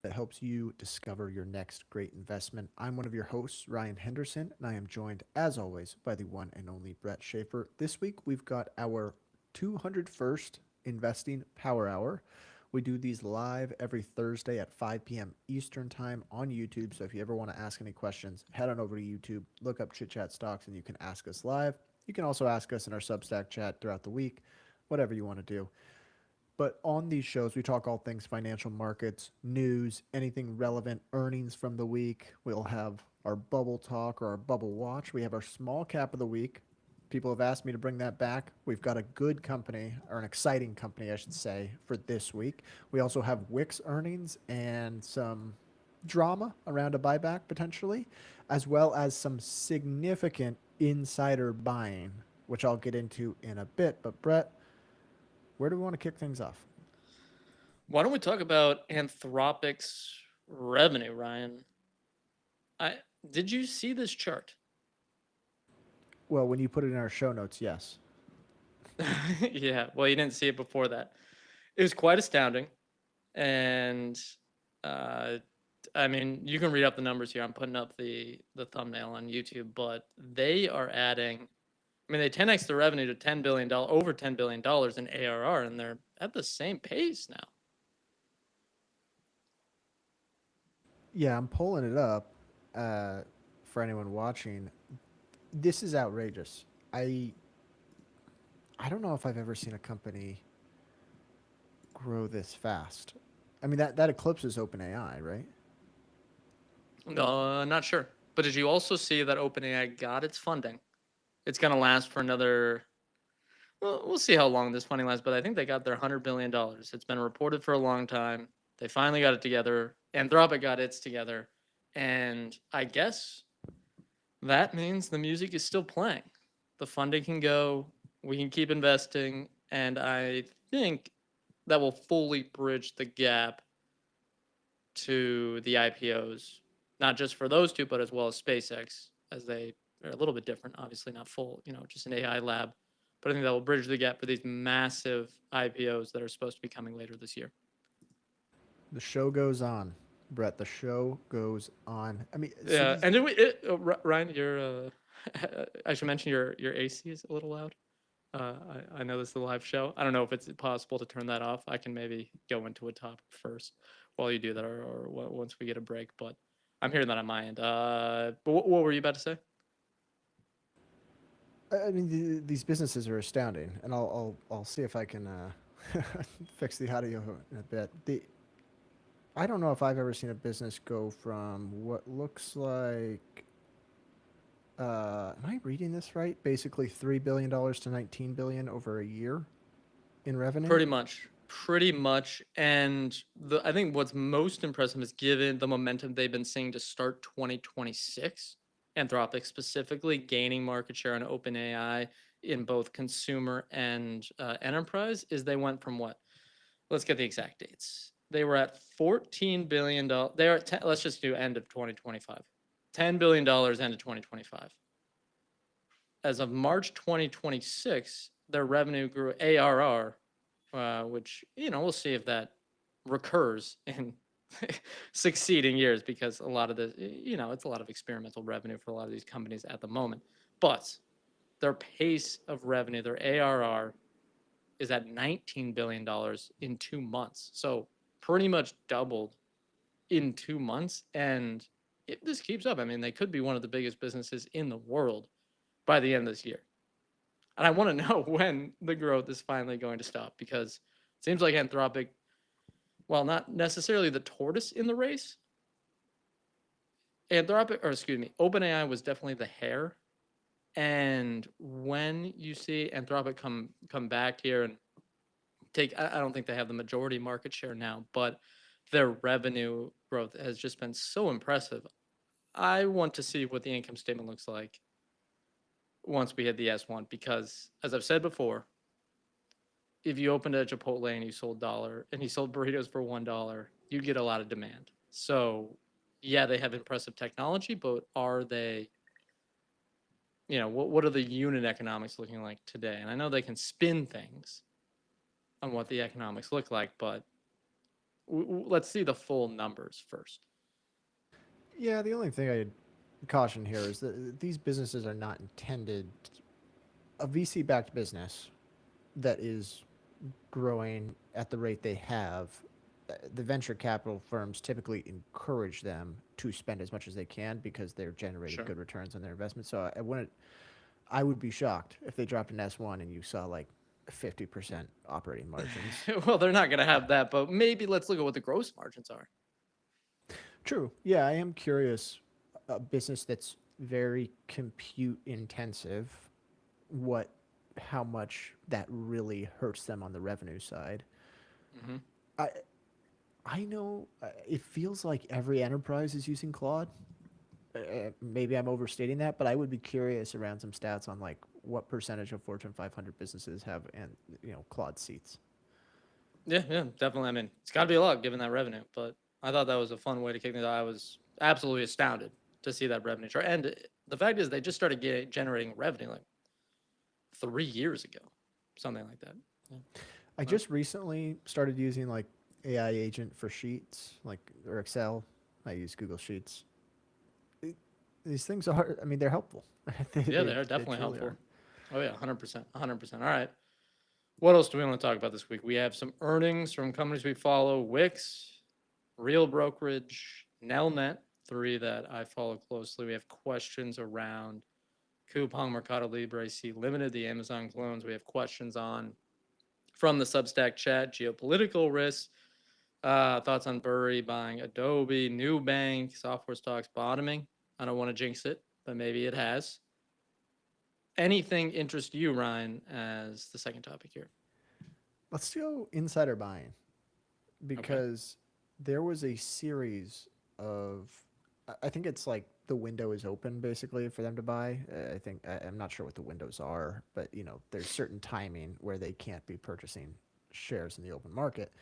that helps you discover your next great investment. I'm one of your hosts, Ryan Henderson, and I am joined, as always, by the one and only Brett Schaefer. This week, we've got our 201st Investing Power Hour. We do these live every Thursday at 5 p.m. Eastern Time on YouTube. So if you ever want to ask any questions, head on over to YouTube, look up Chit Chat Stocks, and you can ask us live. You can also ask us in our Substack chat throughout the week, whatever you want to do. But on these shows, we talk all things financial markets, news, anything relevant, earnings from the week. We'll have our bubble talk or our bubble watch. We have our small cap of the week. People have asked me to bring that back. We've got a good company, or an exciting company, I should say, for this week. We also have Wix earnings and some drama around a buyback potentially, as well as some significant insider buying, which I'll get into in a bit. But Brett, where do we want to kick things off? Why don't we talk about Anthropic's revenue, Ryan? I did you see this chart? Well, when you put it in our show notes, yes. Yeah, well, you didn't see it before that. It was quite astounding, and uh, I mean, you can read up the numbers here. I'm putting up the thumbnail on YouTube, but they are adding. I mean, they 10x the revenue to $10 billion, over $10 billion in ARR, and they're at the same pace now. Yeah, I'm pulling it up for anyone watching. This is outrageous. I I don't know if I've ever seen a company grow this fast. I mean that eclipses OpenAI, right? Not sure. But did you also see that OpenAI got its funding? It's going to last for another. Well, we'll see how long this funding lasts, but I think they got their $100 billion. It's been reported for a long time. They finally got it together. Anthropic got its together. And I guess that means the music is still playing. The funding can go, we can keep investing, and I think that will fully bridge the gap to the IPOs, not just for those two, but as well as SpaceX, as they are a little bit different. Obviously, not full, just an AI lab. But I think that will bridge the gap for these massive IPOs that are supposed to be coming later this year. The show goes on, Brett. The show goes on. I mean, so Yeah, these. and Ryan, I should mention your AC is a little loud. I know this is a live show. I don't know if it's possible to turn that off. I can maybe go into a topic first while you do that, or once we get a break. But I'm hearing that on my end. But what were you about to say? I mean, these businesses are astounding, and I'll see if I can fix the audio in a bit. I don't know if I've ever seen a business go from what looks like. Am I reading this right? Basically, $3 billion to 19 billion over a year in revenue. Pretty much. And I think what's most impressive is given the momentum they've been seeing to start 2026, Anthropic specifically gaining market share on OpenAI in both consumer and enterprise, is they went from what? Let's get the exact dates. They were at $14 billion. They are at let's just do end of 2025. $10 billion end of 2025. As of March 2026, their revenue grew ARR, which we'll see if that recurs in succeeding years, because a lot of the it's a lot of experimental revenue for a lot of these companies at the moment. But their pace of revenue, their ARR, is at $19 billion in 2 months. So pretty much doubled in 2 months. And if this keeps up, I mean, they could be one of the biggest businesses in the world by the end of this year. And I want to know when the growth is finally going to stop, because it seems like Anthropic, while not necessarily the tortoise in the race, OpenAI was definitely the hare. And when you see Anthropic come back here and I don't think they have the majority market share now, but their revenue growth has just been so impressive. I want to see what the income statement looks like once we hit the S1, because as I've said before, if you opened a Chipotle and you sold burritos for $1, you get a lot of demand. So yeah, they have impressive technology, but are they, what are the unit economics looking like today? And I know they can spin things on what the economics look like, but let's see the full numbers first. Yeah, the only thing I'd caution here is that these businesses are not intended. A VC backed business that is growing at the rate they have, the venture capital firms typically encourage them to spend as much as they can because they're generating Sure. good returns on their investment. So I wouldn't, I would be shocked if they dropped an S1 and you saw like 50% operating margins. Well, they're not going to have that, but maybe let's look at what the gross margins are. True. Yeah, I am curious. A business that's very compute intensive, what, how much that really hurts them on the revenue side. Hmm. I I know it feels like every enterprise is using Claude. Maybe I'm overstating that, but I would be curious around some stats on like what percentage of Fortune 500 businesses have and Claude seats. Yeah, yeah, definitely. I mean, it's got to be a lot given that revenue, but I thought that was a fun way to kick things off. I was absolutely astounded to see that revenue chart. And the fact is, they just started generating revenue like 3 years ago, something like that. Yeah. I just recently started using like AI agent for Sheets, like or Excel. I use Google Sheets. It, these things are, I mean, they're helpful. Yeah, they are They definitely truly helpful. are. Oh yeah, 100%, 100%. All right. What else do we want to talk about this week? We have some earnings from companies we follow: Wix, Real Brokerage, Nelnet, three that I follow closely. We have questions around Coupang, Mercado Libre, C Limited, the Amazon clones. We have questions on from the Substack chat, geopolitical risks, thoughts on Burry buying Adobe, new bank, software stocks bottoming. I don't want to jinx it, but maybe it has. Anything interest you, Ryan, as the second topic here? Let's go insider buying Okay. because there was a series of, I think it's like the window is open basically for them to buy. I think I'm not sure what the windows are, but there's certain timing where they can't be purchasing shares in the open market.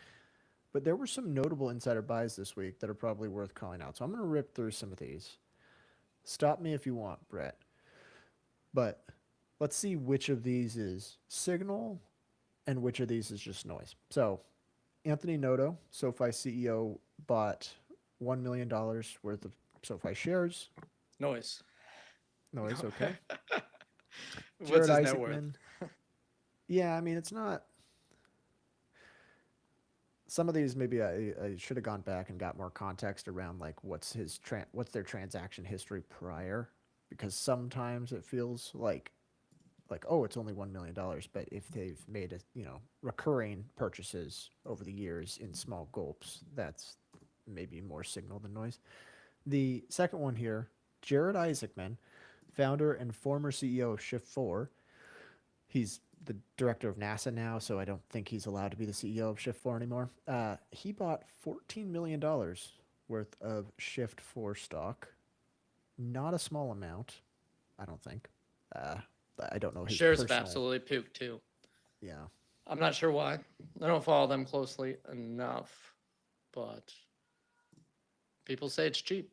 But there were some notable insider buys this week that are probably worth calling out. So I'm going to rip through some of these. Stop me if you want, Brett. But let's see which of these is signal and which of these is just noise. So Anthony Noto, SoFi CEO, bought $1 million worth of SoFi shares. Noise. Noise, okay. What's Jared his net worth? Isaacman. Yeah, I mean, it's not. Some of these maybe I should have gone back and got more context around like what's their transaction history prior, because sometimes it feels like oh it's only $1 million, but if they've made recurring purchases over the years in small gulps, that's maybe more signal than noise. The second one here, Jared Isaacman, founder and former CEO of Shift4. He's the director of NASA now, so I don't think he's allowed to be the CEO of Shift4 anymore. He bought $14 million worth of Shift4 stock. Not a small amount, I don't think. Uh, I don't know his Shares have personal. absolutely puked too. Yeah. I'm not sure why. I don't follow them closely enough, but people say it's cheap.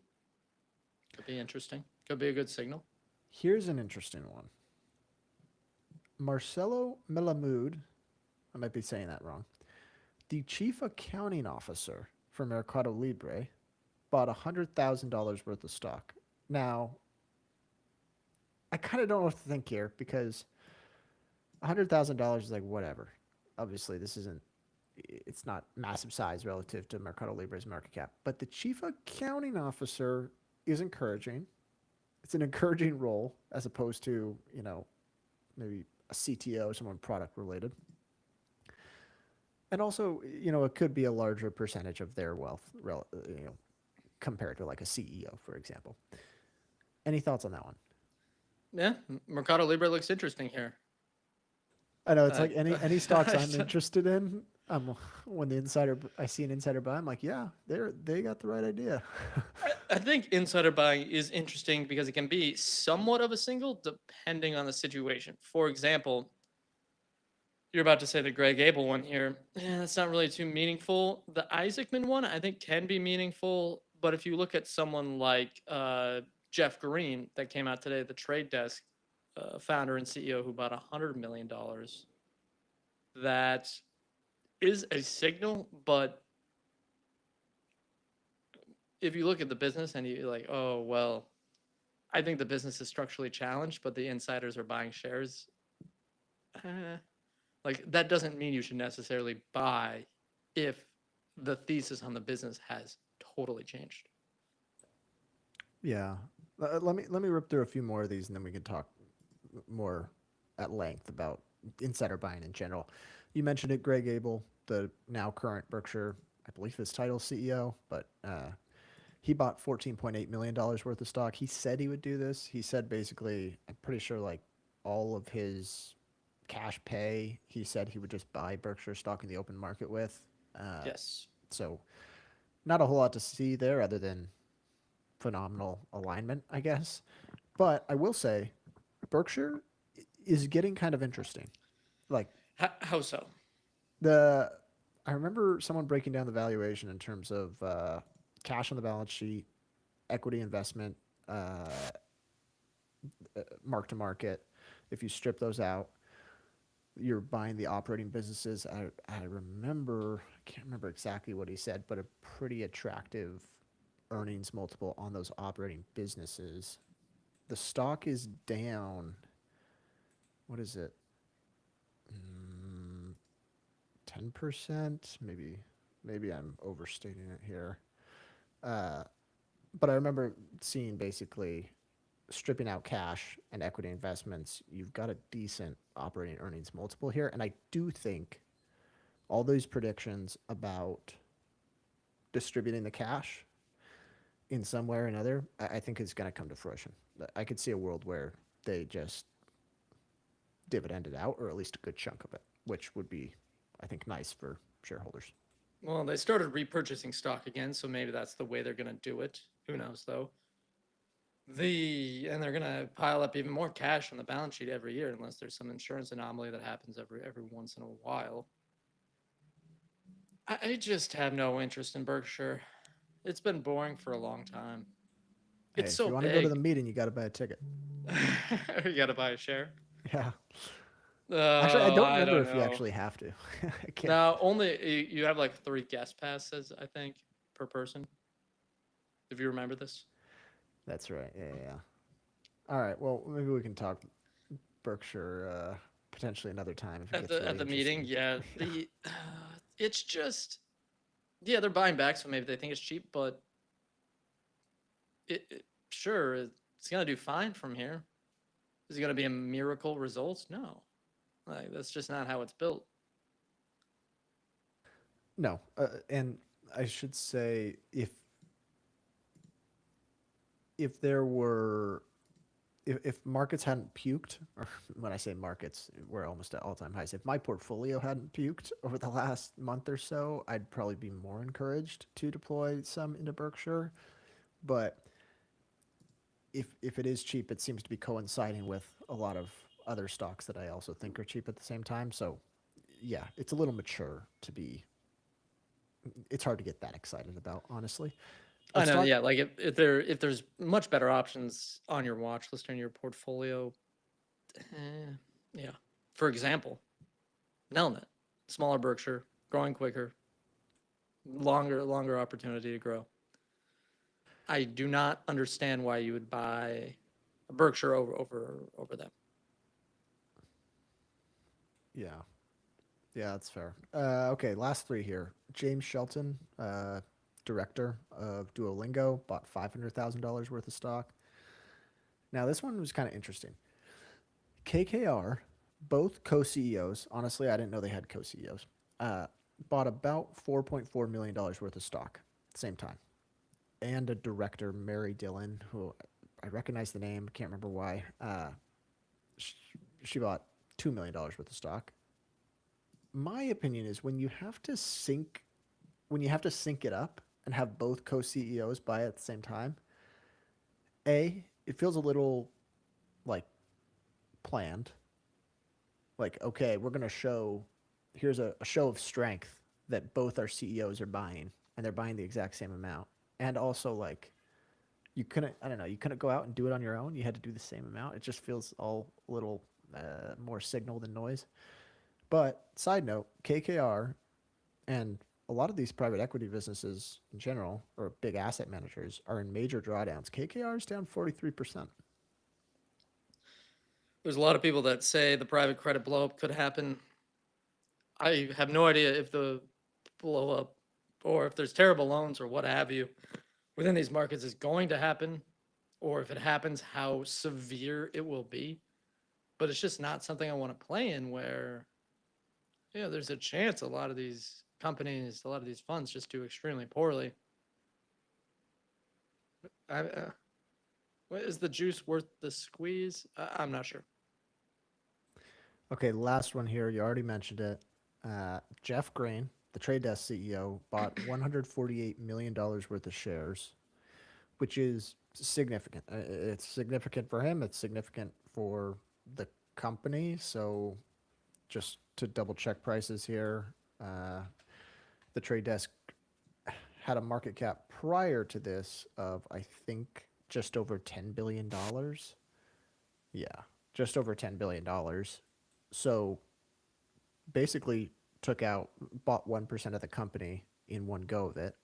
Could be interesting. Could be a good signal. Here's an interesting one. Marcelo Milamud, I might be saying that wrong, the chief accounting officer for Mercado Libre, bought $100,000 worth of stock. Now, I kind of don't know what to think here because $100,000 is like whatever. Obviously, it's not massive size relative to Mercado Libre's market cap, but the chief accounting officer is encouraging. It's an encouraging role as opposed to, maybe a CTO, someone product related. And also, it could be a larger percentage of their wealth, compared to like a CEO, for example. Any thoughts on that one? Yeah, Mercado Libre looks interesting here. I know it's Uh, like any stocks I'm interested in. When I see an insider buy, I'm like, yeah, they got the right idea. I think insider buying is interesting because it can be somewhat of a single depending on the situation. For example, you're about to say the Greg Abel one here. Yeah, that's not really too meaningful. The Isaacman one, I think, can be meaningful. But if you look at someone like Jeff Green that came out today, the Trade Desk founder and CEO who bought $100 million, that is a signal, but if you look at the business and you're like, oh, well, I think the business is structurally challenged, but the insiders are buying shares. Eh, like that doesn't mean you should necessarily buy if the thesis on the business has totally changed. Yeah. Let me rip through a few more of these, and then we can talk more at length about insider buying in general. You mentioned it, Greg Abel, the now current Berkshire, I believe his title CEO, but he bought $14.8 million worth of stock. He said he would do this. He said basically, I'm pretty sure like all of his cash pay, he said he would just buy Berkshire stock in the open market with. Uh, Yes. so not a whole lot to see there other than phenomenal alignment, I guess. But I will say, Berkshire is getting kind of interesting. Like How so? the, I remember someone breaking down the valuation in terms of cash on the balance sheet, equity investment, uh, mark to market. If you strip those out, you're buying the operating businesses. I remember, I can't remember exactly what he said, but a pretty attractive earnings multiple on those operating businesses. The stock is down. What is it? 10%? Maybe I'm overstating it here. Uh, but I remember seeing basically stripping out cash and equity investments, you've got a decent operating earnings multiple here. And I do think all those predictions about distributing the cash in some way or another, I think is going to come to fruition. I could see a world where they just dividend it out, or at least a good chunk of it, which would be, I think, nice for shareholders. Well, they started repurchasing stock again, so maybe that's the way they're going to do it. Who knows, though? And they're going to pile up even more cash on the balance sheet every year, unless there's some insurance anomaly that happens every once in a while. I just have no interest in Berkshire. It's been boring for a long time. Hey, It's if so you want to go to the big. meeting, you got to buy a ticket. You got to buy a share. Yeah. Actually, I Oh, don't I remember don't if you know. actually have to. I can't. Now, only you have like 3 guest passes, I think, per person. If you remember this That's right. Yeah, yeah, yeah. All right. Well, maybe we can talk Berkshire potentially another time if it at gets the really meeting, interesting. yeah. Yeah. It's just yeah, they're buying back, so maybe they think it's cheap, but sure it's gonna do fine from here. Is it gonna be a miracle results? No, like that's just not how it's built. No, and I should say if there were if markets hadn't puked, or when I say markets, we're almost at all-time highs. If my portfolio hadn't puked over the last month or so, I'd probably be more encouraged to deploy some into Berkshire. But if it is cheap, it seems to be coinciding with a lot of other stocks that I also think are cheap at the same time. So yeah, it's a little mature to be. It's hard to get that excited about, honestly. I Let's know, talk. yeah. Like if there's much better options on your watch list or in your portfolio, yeah. For example, Nelnet, smaller Berkshire, growing quicker, longer opportunity to grow. I do not understand why you would buy a Berkshire over them. Yeah, yeah, that's fair. Okay, last three here. James Shelton, director of Duolingo, bought $500,000 worth of stock. Now this one was kind of interesting. KKR, both co-CEOs. Honestly, I didn't know they had co-CEOs. Uh, Bought about $4.4 million worth of stock at the same time, and a director, Mary Dillon, who I recognize the name, can't remember why. Sh- she bought $2 million worth of stock. My opinion is when you have to sync it up and have both co-CEOs buy it at the same time, it feels a little like planned. Like, okay, we're gonna show here's a show of strength that both our CEOs are buying and they're buying the exact same amount. And also like you couldn't I don't know, you couldn't go out and do it on your own. You had to do the same amount. It just feels all a little more signal than noise. But side note, KKR and a lot of these private equity businesses in general, or big asset managers, are in major drawdowns. KKR is down 43%. There's a lot of people that say the private credit blowup could happen. I have no idea if the blow up or if there's terrible loans or what have you within these markets is going to happen, or if it happens, how severe it will be. But it's just not something I want to play in where, yeah, there's a chance a lot of these companies, a lot of these funds just do extremely poorly. Is the juice worth the squeeze? I'm not sure. Okay, last one here. You already mentioned it. Jeff Green, the Trade Desk CEO, bought $148 million worth of shares, which is significant. It's significant for him. It's significant for the company. So, just to double check prices here, the Trade Desk had a market cap prior to this of, I think, just over $10 billion. Yeah, just over $10 billion. So basically bought 1% of the company in one go of it.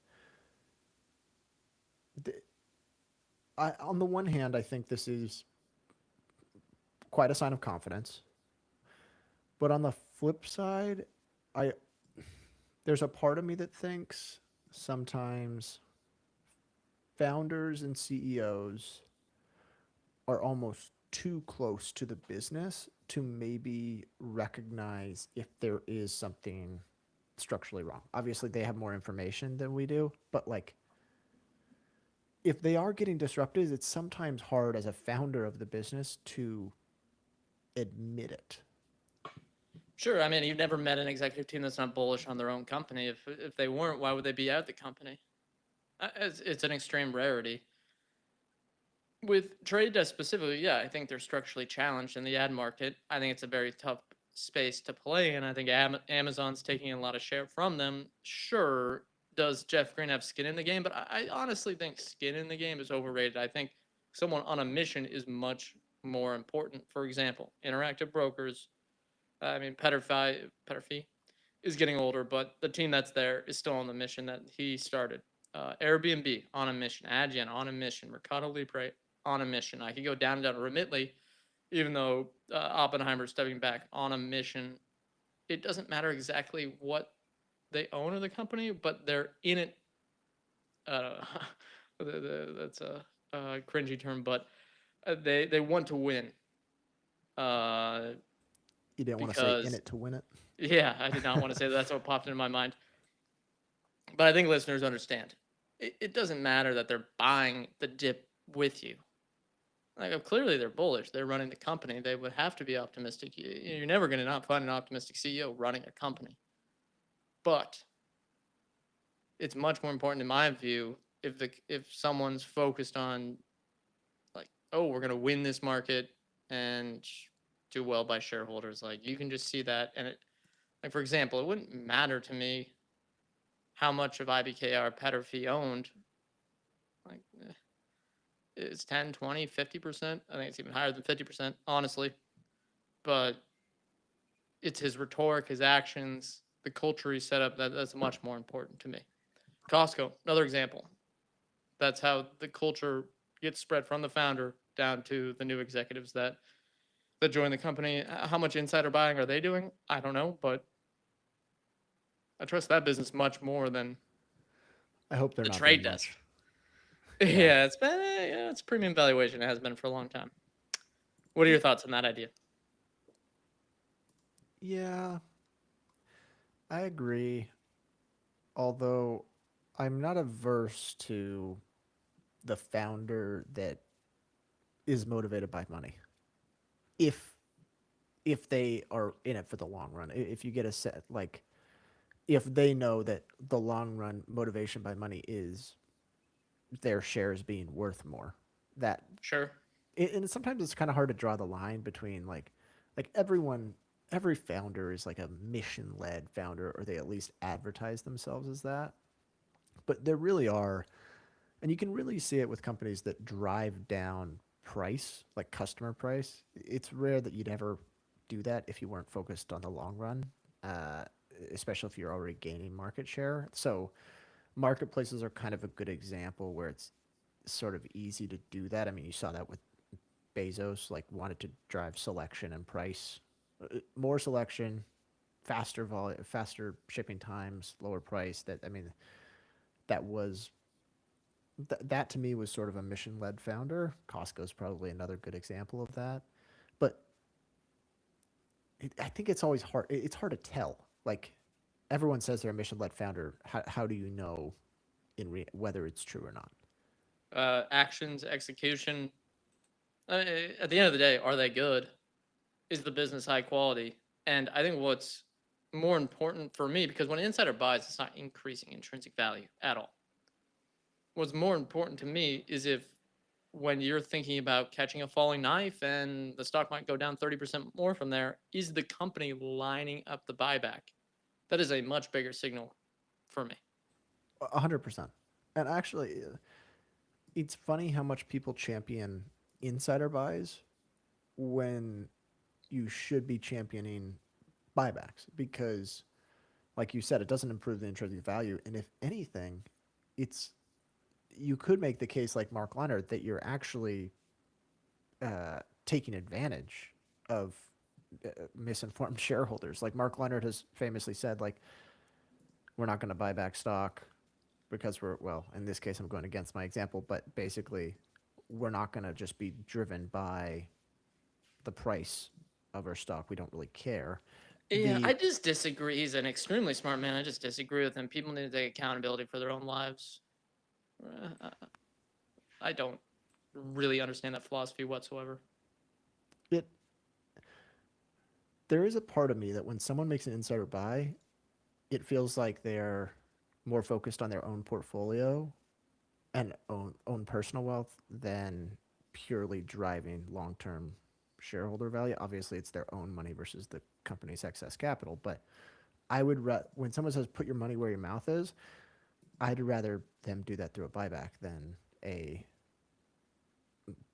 On the one hand, I think this is quite a sign of confidence. But on the flip side, I there's a part of me that thinks sometimes founders and CEOs are almost too close to the business to maybe recognize if there is something structurally wrong. Obviously, they have more information than we do, but like if they are getting disrupted, it's sometimes hard as a founder of the business to admit it. Sure. I mean, you've never met an executive team that's not bullish on their own company. If they weren't, why would they be at the company? It's an extreme rarity. With Trade Desk specifically, yeah, I think they're structurally challenged in the ad market. I think it's a very tough space to play, and I think Amazon's taking a lot of share from them. Sure, does Jeff Green have skin in the game? But I honestly think skin in the game is overrated. I think someone on a mission is much more important. For example, Interactive Brokers. I mean, Petterfee is getting older, but the team that's there is still on the mission that he started. Airbnb on a mission, Adyen on a mission, Mercado Libre on a mission. I could go down and down. Remitly, even though Oppenheimer's stepping back on a mission, it doesn't matter exactly what they own of the company, but they're in it. That's a cringy term, but they want to win. You didn't want to say in Because it to win it. yeah, I did not want to say that. That's what popped into my mind. But I think listeners understand. It doesn't matter that they're buying the dip with you. Like clearly they're bullish. They're running the company. They would have to be optimistic. You're never going to not find an optimistic CEO running a company. But it's much more important in my view if someone's focused on like, oh, we're going to win this market and do well by shareholders. Like you can just see that, and it, like for example, it wouldn't matter to me how much of IBKR Petterfee owned. Like it's 10, 20, 50%. I think it's even higher than 50%, honestly. But it's his rhetoric, his actions, the culture he set up that's much more important to me. Costco, another example. That's how the culture gets spread from the founder down to the new executives that join the company. How much insider buying are they doing? I don't know, but I trust that business much more than I hope they're the not Trade doing Desk. much. Yeah, it's been it's premium valuation. It has been for a long time. What are your thoughts on that idea? Yeah, I agree. Although I'm not averse to the founder that is motivated by money. If they are in it for the long run, if you get a set like if they know that the long run motivation by money is their shares being worth more, that Sure. and sometimes it's kind of hard to draw the line between like every founder is like a mission led founder, or they at least advertise themselves as that. But there really are, and you can really see it with companies that drive down price, like customer price. It's rare that you'd ever do that if you weren't focused on the long run. Uh, especially if you're already gaining market share. So marketplaces are kind of a good example where it's sort of easy to do that. I mean, you saw that with Bezos, like wanted to drive selection and price, more selection, faster shipping times, lower price. That I mean, that was that to me was sort of a mission led founder. Costco's probably another good example of that. But I think it's always hard. It's hard to tell. Like everyone says they're a mission led founder. How do you know whether it's true or not? Actions, execution. At the end of the day, are they good? Is the business high quality? And I think what's more important for me, because when an insider buys, it's not increasing intrinsic value at all. What's more important to me is if when you're thinking about catching a falling knife and the stock might go down 30% more from there, is the company lining up the buyback? That is a much bigger signal for me. 100%. And actually, it's funny how much people champion insider buys when you should be championing buybacks because, like you said, it doesn't improve the intrinsic value. And if anything, it's you could make the case like Mark Leonard that you're actually taking advantage of misinformed shareholders. Like Mark Leonard has famously said, like we're not going to buy back stock because we're well. In this case, I'm going against my example, but basically, we're not going to just be driven by the price of our stock. We don't really care. Yeah, I The just disagree. He's an extremely smart man. I just disagree with him. People need to take accountability for their own lives. I don't really understand that philosophy whatsoever. it there is a part of me that when someone makes an insider buy, it feels like they're more focused on their own portfolio and own personal wealth than purely driving long term shareholder value. Obviously, it's their own money versus the company's excess capital. But when someone says put your money where your mouth is, I'd rather them do that through a buyback than a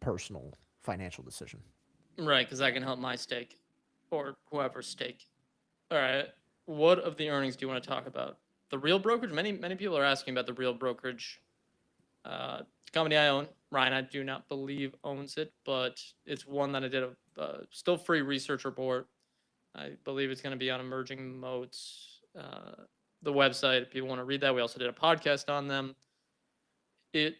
personal financial decision. Right, because that can help my stake or whoever's stake. All right. What of the earnings do you want to talk about? The real brokerage? Many people are asking about the real brokerage. Company I own. Ryan, I do not believe owns it, but it's one that I did a still free research report. I believe it's going to be on emerging moats. The website, if people want to read that, we also did a podcast on them. It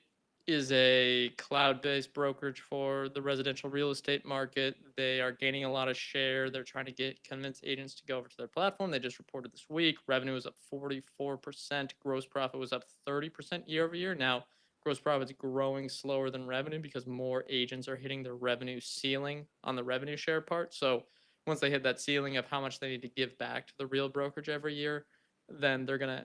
is a cloud-based brokerage for the residential real estate market. They are gaining a lot of share. They're trying to convince agents to go over to their platform. They just reported this week. Revenue was up 44%. Gross profit was up 30% year over year. Now, gross profit's growing slower than revenue because more agents are hitting their revenue ceiling on the revenue share part. So once they hit that ceiling of how much they need to give back to the real brokerage every year, then they're going to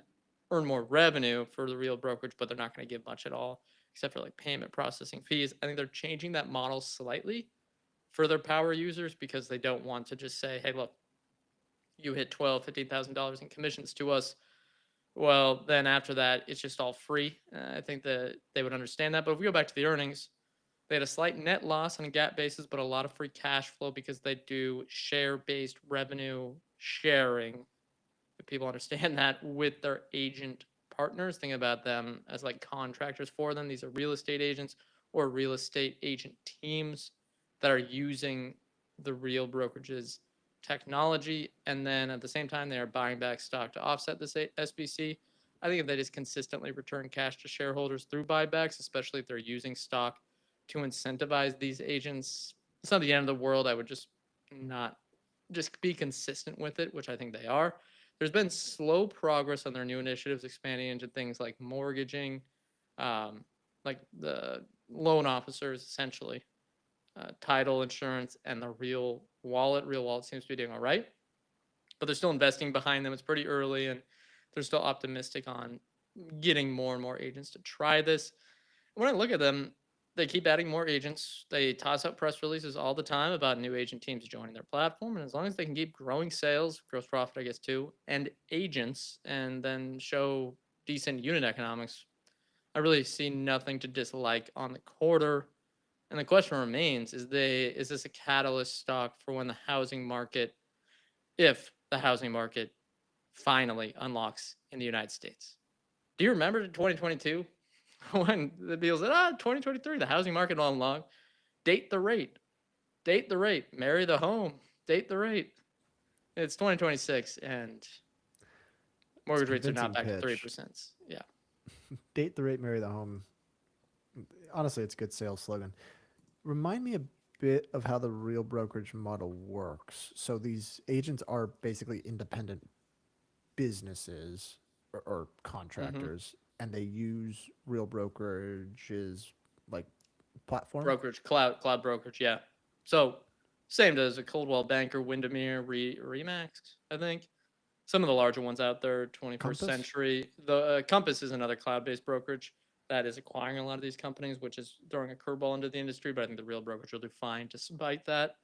earn more revenue for the real brokerage, but they're not going to give much at all, except for like payment processing fees. I think they're changing that model slightly for their power users because they don't want to just say, hey, look, you hit $15,000 in commissions to us. Well, then after that, it's just all free. I think that they would understand that. But if we go back to the earnings, they had a slight net loss on a GAAP basis, but a lot of free cash flow because they do share-based revenue sharing. If people understand that with their agent partners, think about them as like contractors for them. These are real estate agents or real estate agent teams that are using the real brokerage's technology. And then at the same time, they are buying back stock to offset this SBC. I think if they just consistently return cash to shareholders through buybacks, especially if they're using stock to incentivize these agents, it's not the end of the world. I would just not just be consistent with it, which I think they are. There's been slow progress on their new initiatives, expanding into things like mortgaging, like the loan officers, essentially, title insurance, and the Real Wallet. Real Wallet seems to be doing all right, but they're still investing behind them. It's pretty early, and they're still optimistic on getting more and more agents to try this. When I look at them, they keep adding more agents. They toss out press releases all the time about new agent teams joining their platform. And as long as they can keep growing sales, gross profit, I guess, too, and agents, and then show decent unit economics, I really see nothing to dislike on the quarter. And the question remains, is this a catalyst stock for when the housing market, if the housing market finally unlocks in the United States. Do you remember 2022 when the deal said, 2023, the housing market will unlock? Date the rate, marry the home, date the rate. It's 2026 and It's a mortgage rates are not convincing back to pitch. 3%. Yeah. Date the rate, marry the home. Honestly, it's a good sales slogan. Remind me a bit of how the real brokerage model works. So these agents are basically independent businesses or hmm contractors, and they use real brokerages like platform. Brokerage, cloud brokerage. Yeah. So same as a Coldwell Banker, Windermere, Remax, I think. Some of the larger ones out there, 21st Compass. Century. The Compass is another cloud-based brokerage that is acquiring a lot of these companies, which is throwing a curveball into the industry. But I think the real brokerage will do fine despite that.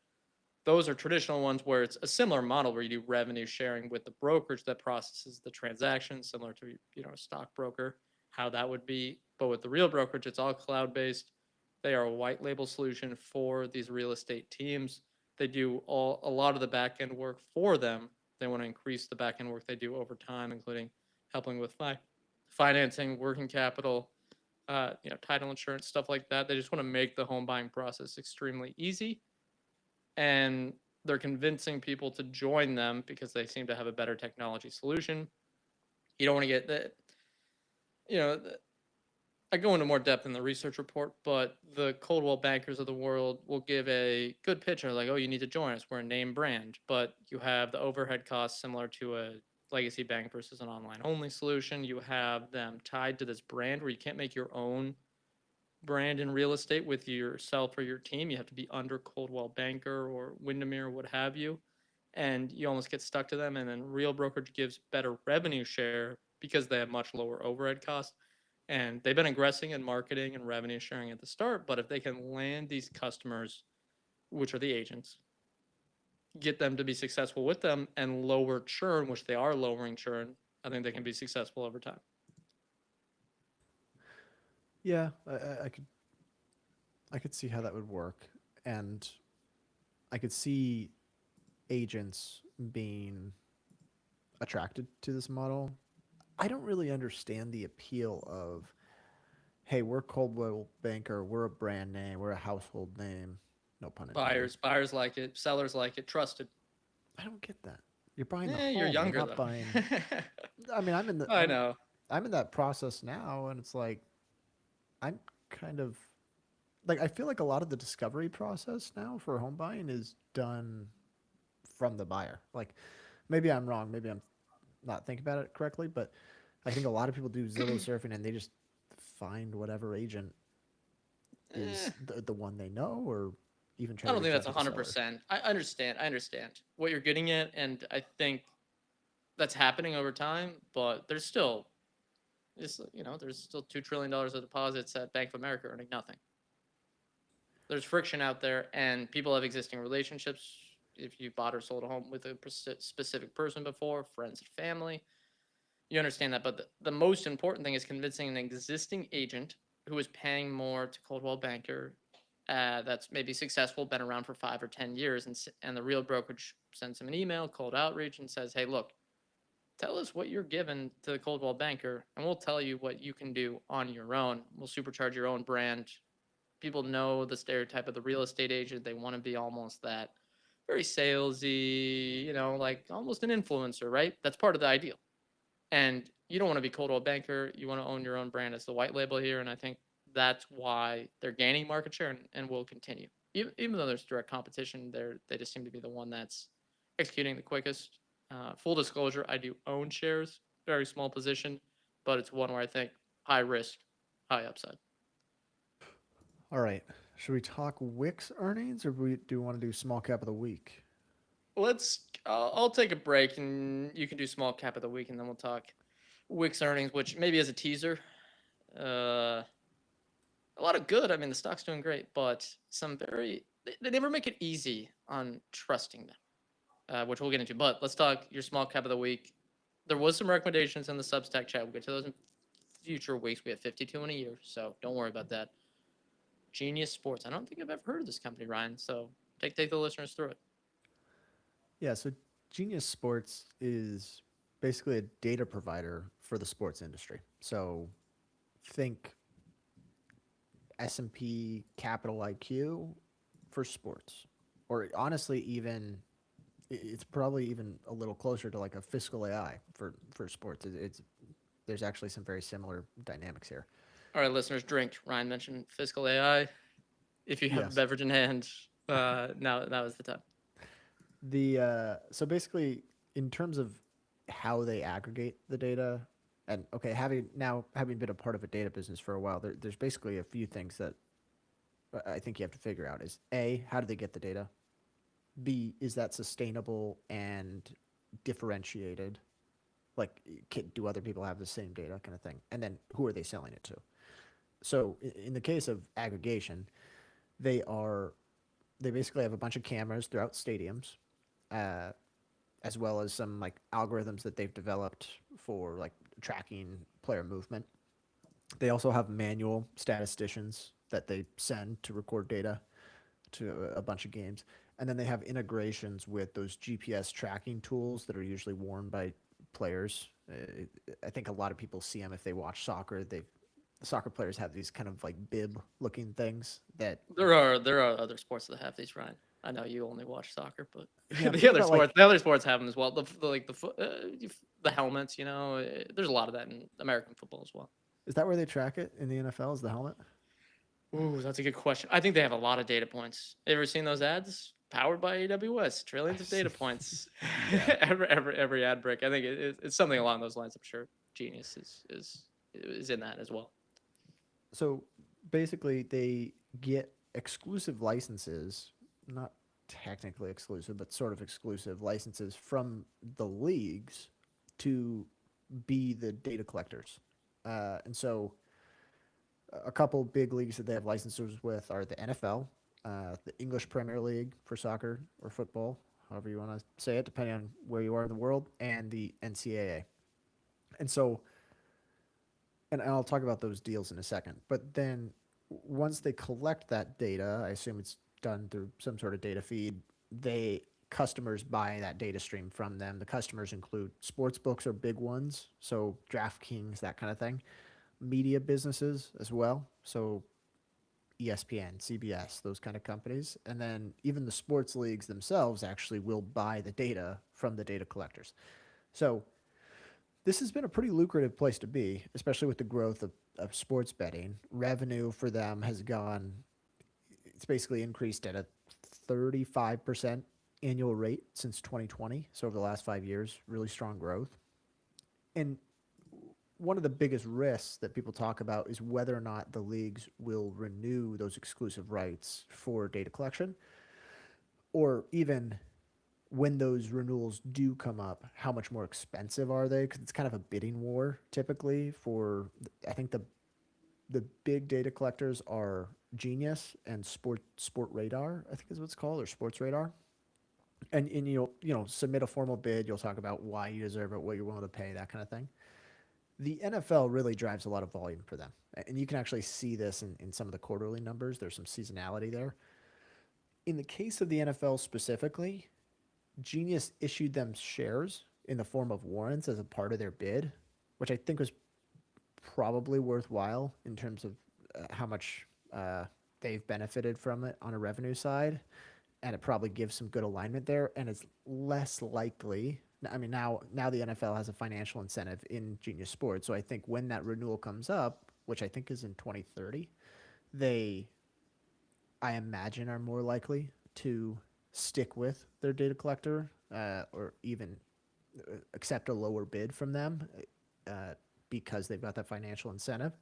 Those are traditional ones where it's a similar model where you do revenue sharing with the brokerage that processes the transaction, similar to a stockbroker, how that would be. But with the real brokerage, it's all cloud-based. They are a white label solution for these real estate teams. They do a lot of the back end work for them. They want to increase the back end work they do over time, including helping with financing, working capital, title insurance, stuff like that. They just want to make the home buying process extremely easy, and they're convincing people to join them because they seem to have a better technology solution. You don't want to get the, you know, I go into more depth in the research report, but the Coldwell Bankers of the world will give a good picture like, oh, you need to join us. We're a name brand, but you have the overhead costs similar to a legacy bank versus an online only solution. You have them tied to this brand where you can't make your own brand in real estate with yourself or your team. You have to be under Coldwell Banker or Windermere or what have you. And you almost get stuck to them. And then real brokerage gives better revenue share because they have much lower overhead costs. And they've been aggressing in marketing and revenue sharing at the start. But if they can land these customers, which are the agents, get them to be successful with them and lower churn, which they are lowering churn, I think they can be successful over time. Yeah, I could see how that would work, and I could see agents being attracted to this model. I don't really understand the appeal of, hey, we're Coldwell Banker, we're a brand name, we're a household name. No pun intended. Buyers like it, sellers like it, trusted. I don't get that. You're buying the You're home. You're younger not though. buying. I mean, I know. I'm in that process now, and it's like I'm kind of like I feel like a lot of the discovery process now for home buying is done from the buyer. Like maybe I'm wrong, maybe I'm not thinking about it correctly, but I think a lot of people do Zillow surfing and they just find whatever agent Eh, is the one they know, or even try I to don't think reach that's out to the seller. 100%. I understand. I understand what you're getting at, and I think that's happening over time. But there's still $2 trillion of deposits at Bank of America earning nothing. There's friction out there, and people have existing relationships. If you bought or sold a home with a specific person before, friends and family, you understand that. But the most important thing is convincing an existing agent who is paying more to Coldwell Banker, that's maybe successful, been around for 5 or 10 years, and the real brokerage sends him an email, cold outreach, and says, "Hey, look, tell us what you're given to the Coldwell Banker, and we'll tell you what you can do on your own. We'll supercharge your own brand." People know the stereotype of the real estate agent. They want to be almost that very salesy, like almost an influencer, right? That's part of the ideal. And you don't want to be Coldwell Banker. You want to own your own brand as the white label here. And I think that's why they're gaining market share and will continue. Even though there's direct competition, they just seem to be the one that's executing the quickest. Full disclosure, I do own shares, very small position, but it's one where I think high risk, high upside. All right. Should we talk Wix earnings, or do we want to do small cap of the week? I'll take a break and you can do small cap of the week and then we'll talk Wix earnings, which maybe as a teaser. Uh, a lot of good. I mean, the stock's doing great, but they never make it easy on trusting them, which we'll get into. But let's talk your small cap of the week. There was some recommendations in the Substack chat. We'll get to those in future weeks. We have 52 in a year, so don't worry about that. Genius Sports. I don't think I've ever heard of this company, Ryan. So take the listeners through it. Yeah, so Genius Sports is basically a data provider for the sports industry. So think S&P Capital IQ for sports, or honestly, even it's probably even a little closer to like a Fiscal AI for sports. It's there's actually some very similar dynamics here. All right, listeners, drink. Ryan mentioned Fiscal AI. If you have a Yes. beverage in hand, now is the time. The so basically, in terms of how they aggregate the data, and okay, having been a part of a data business for a while, there's basically a few things that I think you have to figure out. Is A, how do they get the data? B, is that sustainable and differentiated? Like, do other people have the same data, kind of thing? And then who are they selling it to? So in the case of aggregation, they are they basically have a bunch of cameras throughout stadiums, uh, as well as some like algorithms that they've developed for like tracking player movement. They also have manual statisticians that they send to record data to a bunch of games. And then they have integrations with those GPS tracking tools that are usually worn by players. I think a lot of people see them if they watch soccer. The soccer players have these kind of like bib looking things that, There are other sports that have these, Ryan. I know you only watch soccer, but yeah, I'm thinking about like, the other sports have them as well. The helmets, there's a lot of that in American football as well. is that where they track it in the NFL? Is the helmet? Ooh, that's a good question. I think they have a lot of data points. Ever seen those ads? Powered by AWS, trillions I've of data seen, points. yeah. Every ad break. I think it's something along those lines. I'm sure Genius is in that as well. So basically, they get exclusive licenses, not technically exclusive, but sort of exclusive licenses from the leagues to be the data collectors. And so a couple big leagues that they have licenses with are the NFL, the English Premier League for soccer or football, however you want to say it, depending on where you are in the world, and the NCAA. And so, and I'll talk about those deals in a second. But then once they collect that data, I assume it's done through some sort of data feed. They customers buy that data stream from them. The customers include sports books are big ones, so DraftKings, that kind of thing. Media businesses as well, so ESPN, CBS, those kind of companies, and then even the sports leagues themselves actually will buy the data from the data collectors. So this has been a pretty lucrative place to be, especially with the growth of sports betting. Revenue for them has gone, it's basically increased at a 35% annual rate since 2020. So over the last 5 years, really strong growth. And one of the biggest risks that people talk about is whether or not the leagues will renew those exclusive rights for data collection, or even when those renewals do come up, how much more expensive are they? Because it's kind of a bidding war typically for, I think the big data collectors are Genius and Sport Radar, I think is what it's called, or Sports Radar. And you'll submit a formal bid. You'll talk about why you deserve it, what you're willing to pay, that kind of thing. The NFL really drives a lot of volume for them, and you can actually see this in some of the quarterly numbers. There's some seasonality there. In the case of the NFL specifically, Genius issued them shares in the form of warrants as a part of their bid, which I think was probably worthwhile in terms of how much they've benefited from it on a revenue side. And it probably gives some good alignment there. And it's less likely. I mean, now the NFL has a financial incentive in Genius Sports. So I think when that renewal comes up, which I think is in 2030, they, I imagine, are more likely to stick with their data collector, or even accept a lower bid from them, uh, because they've got that financial incentive.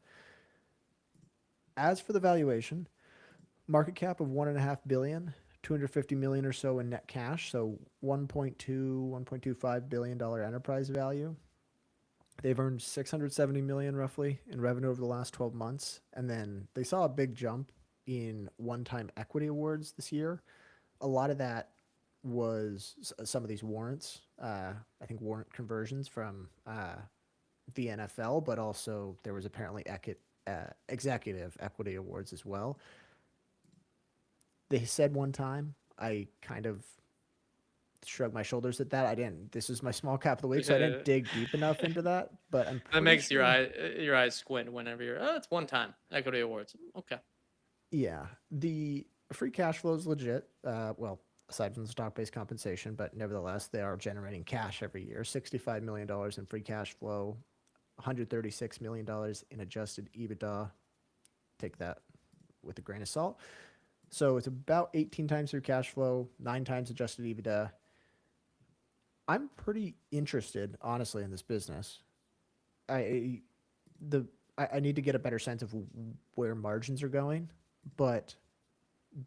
As for the valuation, market cap of 1.5 billion, 250 million or so in net cash, so 1.25 billion dollar enterprise value. They've earned 670 million roughly in revenue over the last 12 months, and then they saw a big jump in one-time equity awards this year. A lot of that was some of these warrants. I think warrant conversions from the NFL, but also there was apparently executive equity awards as well. They said one time, I kind of shrug my shoulders at that. I didn't. This is my small cap of the week, so I didn't dig deep enough into that. But I'm That pretty makes sure. your eyes squint whenever you're, oh, it's one time equity awards. Okay. Yeah, the free cash flow is legit. Well, aside from the stock-based compensation, but nevertheless, they are generating cash every year. $65 million in free cash flow, $136 million in adjusted EBITDA. Take that with a grain of salt. So it's about 18 times their cash flow, 9 times adjusted EBITDA. I'm pretty interested, honestly, in this business. I the I need to get a better sense of where margins are going, but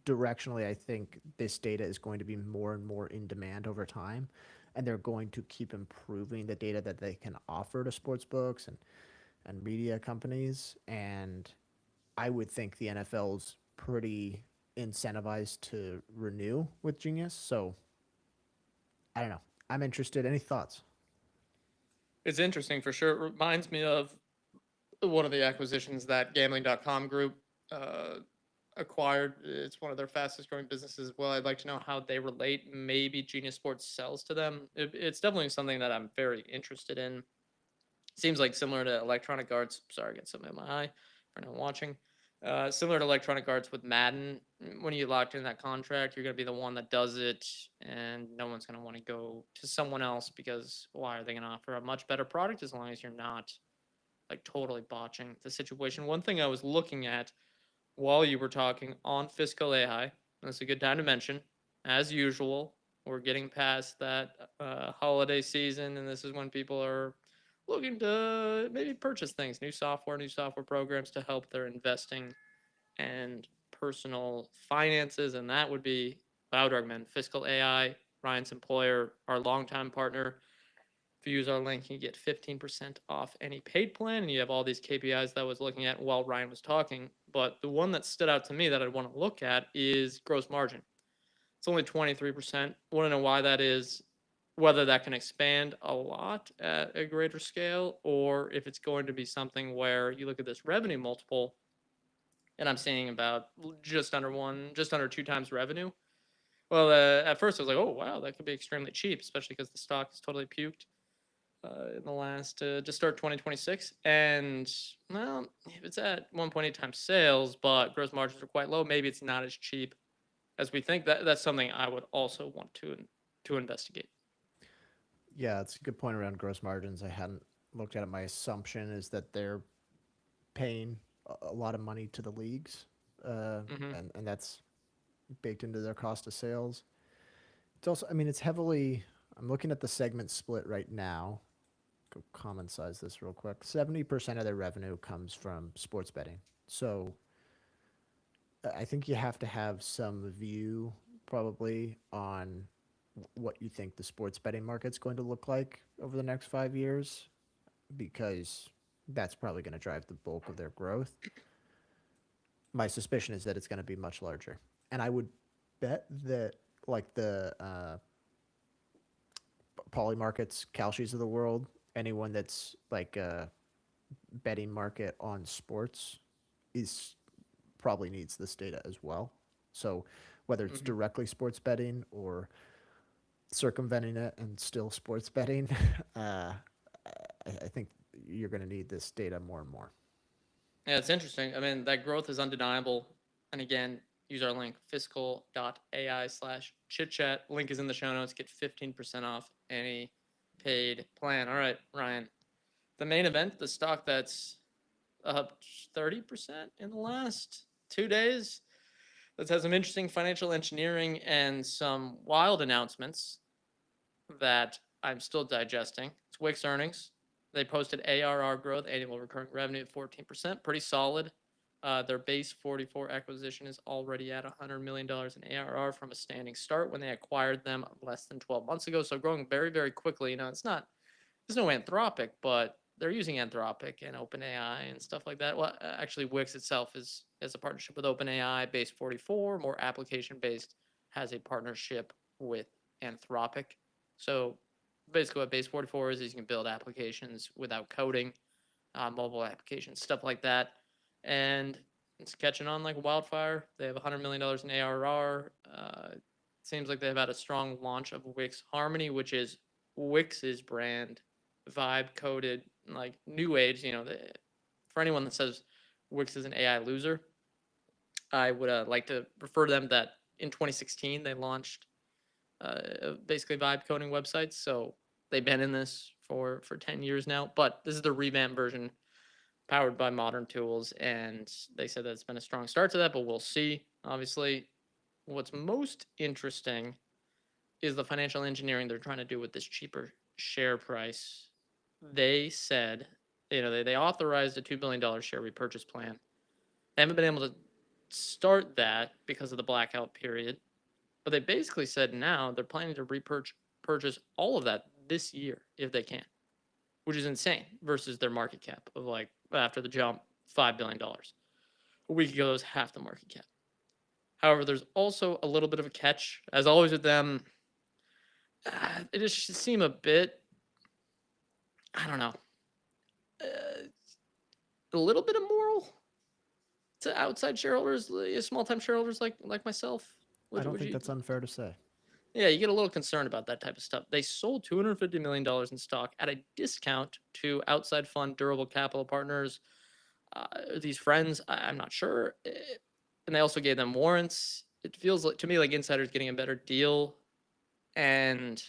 directionally, I think this data is going to be more and more in demand over time, and they're going to keep improving the data that they can offer to sports books and media companies. And I would think the NFL's pretty incentivized to renew with Genius. So I don't know. I'm interested. Any thoughts? It's interesting for sure. It reminds me of one of the acquisitions that gambling.com group uh, acquired. It's one of their fastest growing businesses as well. I'd like to know how they relate. Maybe Genius Sports sells to them. It's definitely something that I'm very interested in. Seems like similar to Electronic Arts. Sorry, I got something in my eye for anyone watching. Similar to Electronic Arts with Madden, when you locked in that contract, you're going to be the one that does it, and no one's going to want to go to someone else because why are they going to offer a much better product as long as you're not like totally botching the situation? One thing I was looking at while you were talking on Fiscal AI, and it's a good time to mention, as usual, we're getting past that holiday season, and this is when people are looking to maybe purchase things, new software programs to help their investing and personal finances. And that would be, I would recommend Fiscal AI, Ryan's employer, our longtime partner. If you use our link, you get 15% off any paid plan, and you have all these KPIs that I was looking at while Ryan was talking. But the one that stood out to me that I'd want to look at is gross margin. It's only 23%. Want to know why that is, whether that can expand a lot at a greater scale, or if it's going to be something where you look at this revenue multiple, and I'm seeing about just under two times revenue. Well, at first I was like, oh, wow, that could be extremely cheap, especially because the stock is totally puked in the last just start 2026. And well, if it's at 1.8 times sales, but gross margins are quite low, maybe it's not as cheap as we think. That's something I would also want to investigate. Yeah, it's a good point around gross margins. I hadn't looked at it. My assumption is that they're paying a lot of money to the leagues, Hmm. and that's baked into their cost of sales. It's also, I mean, it's heavily. I'm looking at the segment split right now. Go common size this real quick. 70% of their revenue comes from sports betting. So I think you have to have some view probably on what you think the sports betting market's going to look like over the next 5 years, because that's probably going to drive the bulk of their growth. My suspicion is that it's going to be much larger. And I would bet that, like the poly markets, Kalshis of the world, anyone that's like a betting market on sports is probably needs this data as well. So whether it's Hmm. directly sports betting or circumventing it and still sports betting, uh, I think you're going to need this data more and more. Yeah, it's interesting. I mean, that growth is undeniable. And again, use our link fiscal.ai/chit chat. Link is in the show notes. Get 15% off any paid plan. All right, Ryan. The main event, the stock that's up 30% in the last 2 days. Let's have some interesting financial engineering and some wild announcements that I'm still digesting. It's Wix earnings. They posted ARR growth, annual recurring revenue at 14%, pretty solid. Their base 44 acquisition is already at $100 million in ARR from a standing start when they acquired them less than 12 months ago. So growing very, very quickly. There's no Anthropic, but they're using Anthropic and OpenAI and stuff like that. Well, actually, Wix itself is a partnership with OpenAI, base 44, more application based, has a partnership with Anthropic. So basically, what base 44 is you can build applications without coding, mobile applications, stuff like that. And it's catching on like wildfire. They have $100 million in ARR. seems like they've had a strong launch of Wix Harmony, which is Wix's brand, vibe coded, like new age. For anyone that says Wix is an AI loser, I would like to refer to them that in 2016 they launched basically vibe coding websites. So they've been in this for 10 years now, but this is the revamped version powered by modern tools. And they said that it's been a strong start to that, but we'll see. Obviously, what's most interesting is the financial engineering they're trying to do with this cheaper share price. They said, they authorized a $2 billion share repurchase plan. They haven't been able to start that because of the blackout period. But they basically said now they're planning to purchase all of that this year if they can, which is insane versus their market cap of like after the jump, $5 billion. A week ago, it was half the market cap. However, there's also a little bit of a catch. As always with them, it just should seem a bit, I don't know, a little bit immoral to outside shareholders, small-time shareholders like myself. I don't think that's unfair to say. Yeah, you get a little concerned about that type of stuff. They sold $250 million in stock at a discount to outside fund durable capital partners. These friends, I'm not sure. And they also gave them warrants. It feels like to me like insiders getting a better deal, and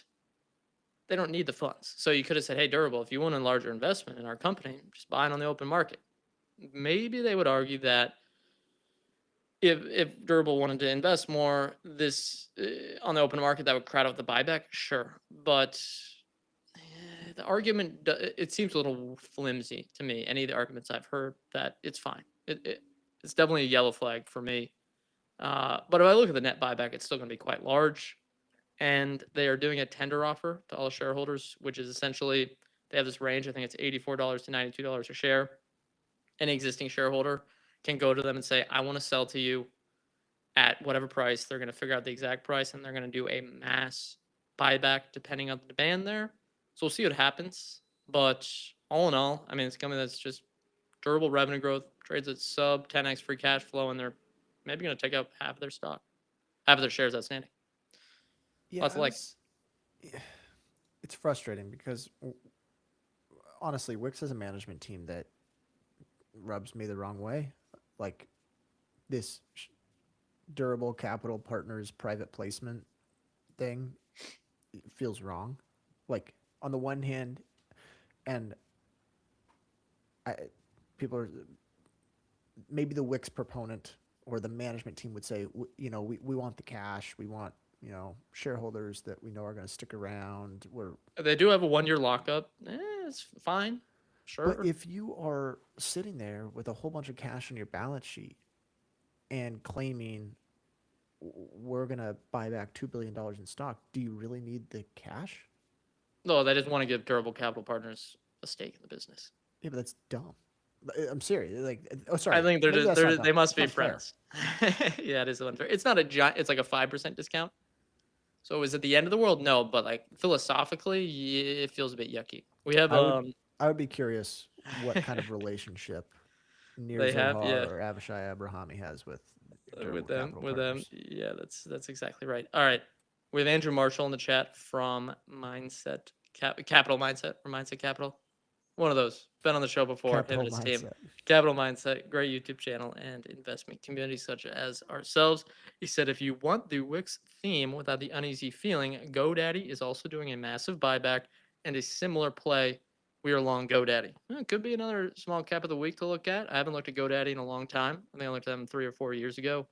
they don't need the funds. So you could have said, hey, Durable, if you want a larger investment in our company, just buy it on the open market. Maybe they would argue that if Durable wanted to invest more this on the open market, that would crowd out the buyback. Sure, but the argument it seems a little flimsy to me. Any of the arguments I've heard that it's fine. It's definitely a yellow flag for me. But if I look at the net buyback, it's still going to be quite large. And they are doing a tender offer to all shareholders, which is essentially they have this range. I think it's $84 to $92 a share. Any existing shareholder can go to them and say, I want to sell to you at whatever price. They're going to figure out the exact price, and they're going to do a mass buyback depending on the demand there. So we'll see what happens. But all in all, I mean, it's a company that's just durable revenue growth, trades at sub 10x free cash flow, and they're maybe going to take out half of their stock, half of their shares outstanding. Yeah, Lots of like, it's frustrating because honestly, Wix is a management team that rubs me the wrong way. Like this durable capital partners private placement thing feels wrong. Like on the one hand, and people are maybe the Wix proponent or the management team would say, we want the cash, we want shareholders that we know are going to stick around. they do have a 1-year lockup. It's fine. Sure. But if you are sitting there with a whole bunch of cash on your balance sheet and claiming we're going to buy back $2 billion in stock, do you really need the cash? No, they just want to give durable capital partners a stake in the business. Yeah, but that's dumb. I'm serious. Sorry. I think they must be friends. Yeah, it is unfair. It's not a giant. It's like a 5% discount. So is it the end of the world? No, but like philosophically, yeah, it feels a bit yucky. We have I would be curious what kind of relationship Nir Zohar or Avishai Abrahami has with them. Yeah, that's exactly right. All right, we have Andrew Marshall in the chat from Capital Mindset or Mindset Capital. One of those. Been on the show before. Capital Mindset. Capital Mindset, great YouTube channel and investment community such as ourselves. He said, if you want the Wix theme without the uneasy feeling, GoDaddy is also doing a massive buyback and a similar play. We are long GoDaddy. It could be another small cap of the week to look at. I haven't looked at GoDaddy in a long time. I think I looked at them 3 or 4 years ago.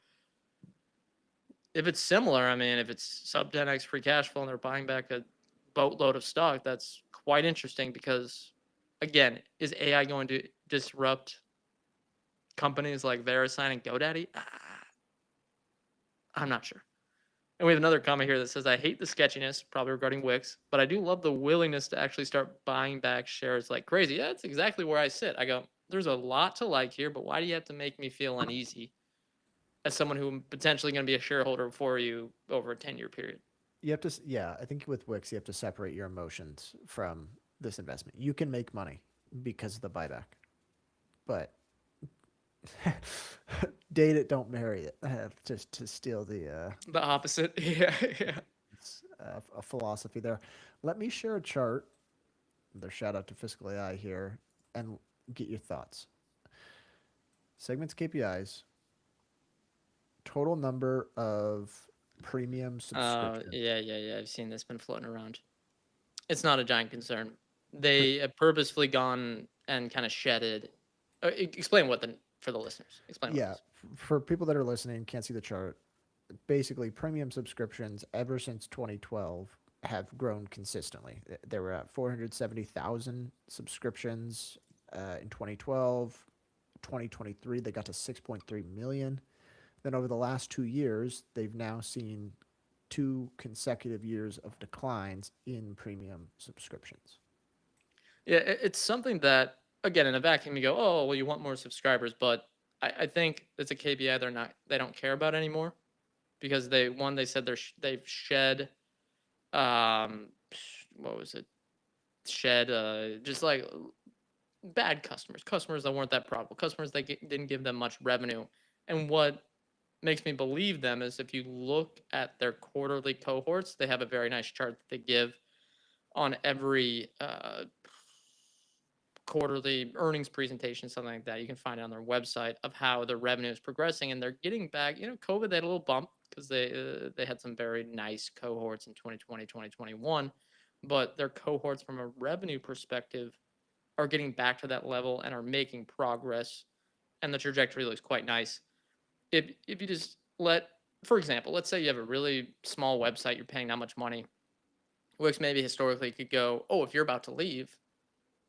If it's similar, I mean, if it's sub 10x free cash flow and they're buying back a boatload of stock, that's quite interesting because again, is AI going to disrupt companies like VeriSign and GoDaddy? I'm not sure. And we have another comment here that says, I hate the sketchiness, probably regarding Wix, but I do love the willingness to actually start buying back shares like crazy. Yeah, that's exactly where I sit. I go, there's a lot to like here, but why do you have to make me feel uneasy as someone who potentially going to be a shareholder for you over a 10-year period? You have to, yeah, I think with Wix, you have to separate your emotions from this investment. You can make money because of the buyback, but date it, don't marry it. Just to steal The opposite. Yeah, yeah. a philosophy there. Let me share a chart. Their shout out to Fiscal.ai here, and get your thoughts. Segments KPIs, total number of premium subscriptions. Yeah. I've seen this been floating around. It's not a giant concern. Pre- They have purposefully gone and kind of shedded. Explain what the for the listeners. Explain what it yeah, is. for people that are listening, can't see the chart. Basically, premium subscriptions ever since 2012 have grown consistently. There were at 470,000 subscriptions in 2012. 2023, they got to 6.3 million. Then over the last 2 years, they've now seen 2 consecutive years of declines in premium subscriptions. Yeah, it's something that again in a vacuum you go, oh well, you want more subscribers, but I think it's a KPI they don't care about anymore because they said they've shed um what was it shed just like bad customers that weren't that profitable, customers that didn't give them much revenue. And what makes me believe them is if you look at their quarterly cohorts, they have a very nice chart that they give on every quarterly earnings presentation, something like that. You can find it on their website of how their revenue is progressing, and they're getting back. COVID they had a little bump because they had some very nice cohorts in 2020, 2021, but their cohorts from a revenue perspective are getting back to that level and are making progress, and the trajectory looks quite nice. If you just for example, let's say you have a really small website, you're paying not much money. Wix maybe historically could go, oh, if you're about to leave,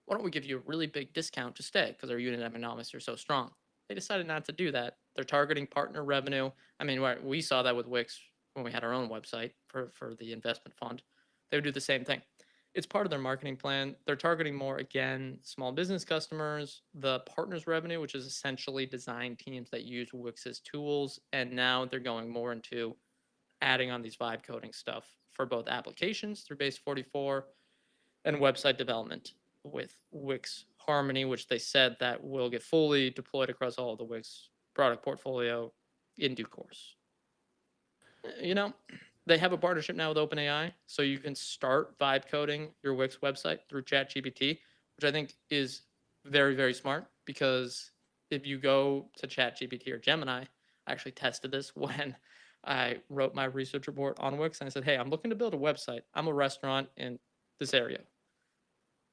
why don't we give you a really big discount to stay because our unit economics are so strong? They decided not to do that. They're targeting partner revenue. I mean, we saw that with Wix when we had our own website for the investment fund. They would do the same thing. It's part of their marketing plan. They're targeting more, again, small business customers, the partners revenue, which is essentially design teams that use Wix's tools. And now they're going more into adding on these vibe coding stuff for both applications through Base 44 and website development with Wix Harmony, which they said that will get fully deployed across all of the Wix product portfolio in due course. You know, they have a partnership now with OpenAI, so you can start vibe coding your Wix website through ChatGPT, which I think is very, very smart because if you go to ChatGPT or Gemini, I actually tested this when I wrote my research report on Wix and I said, hey, I'm looking to build a website. I'm a restaurant in this area.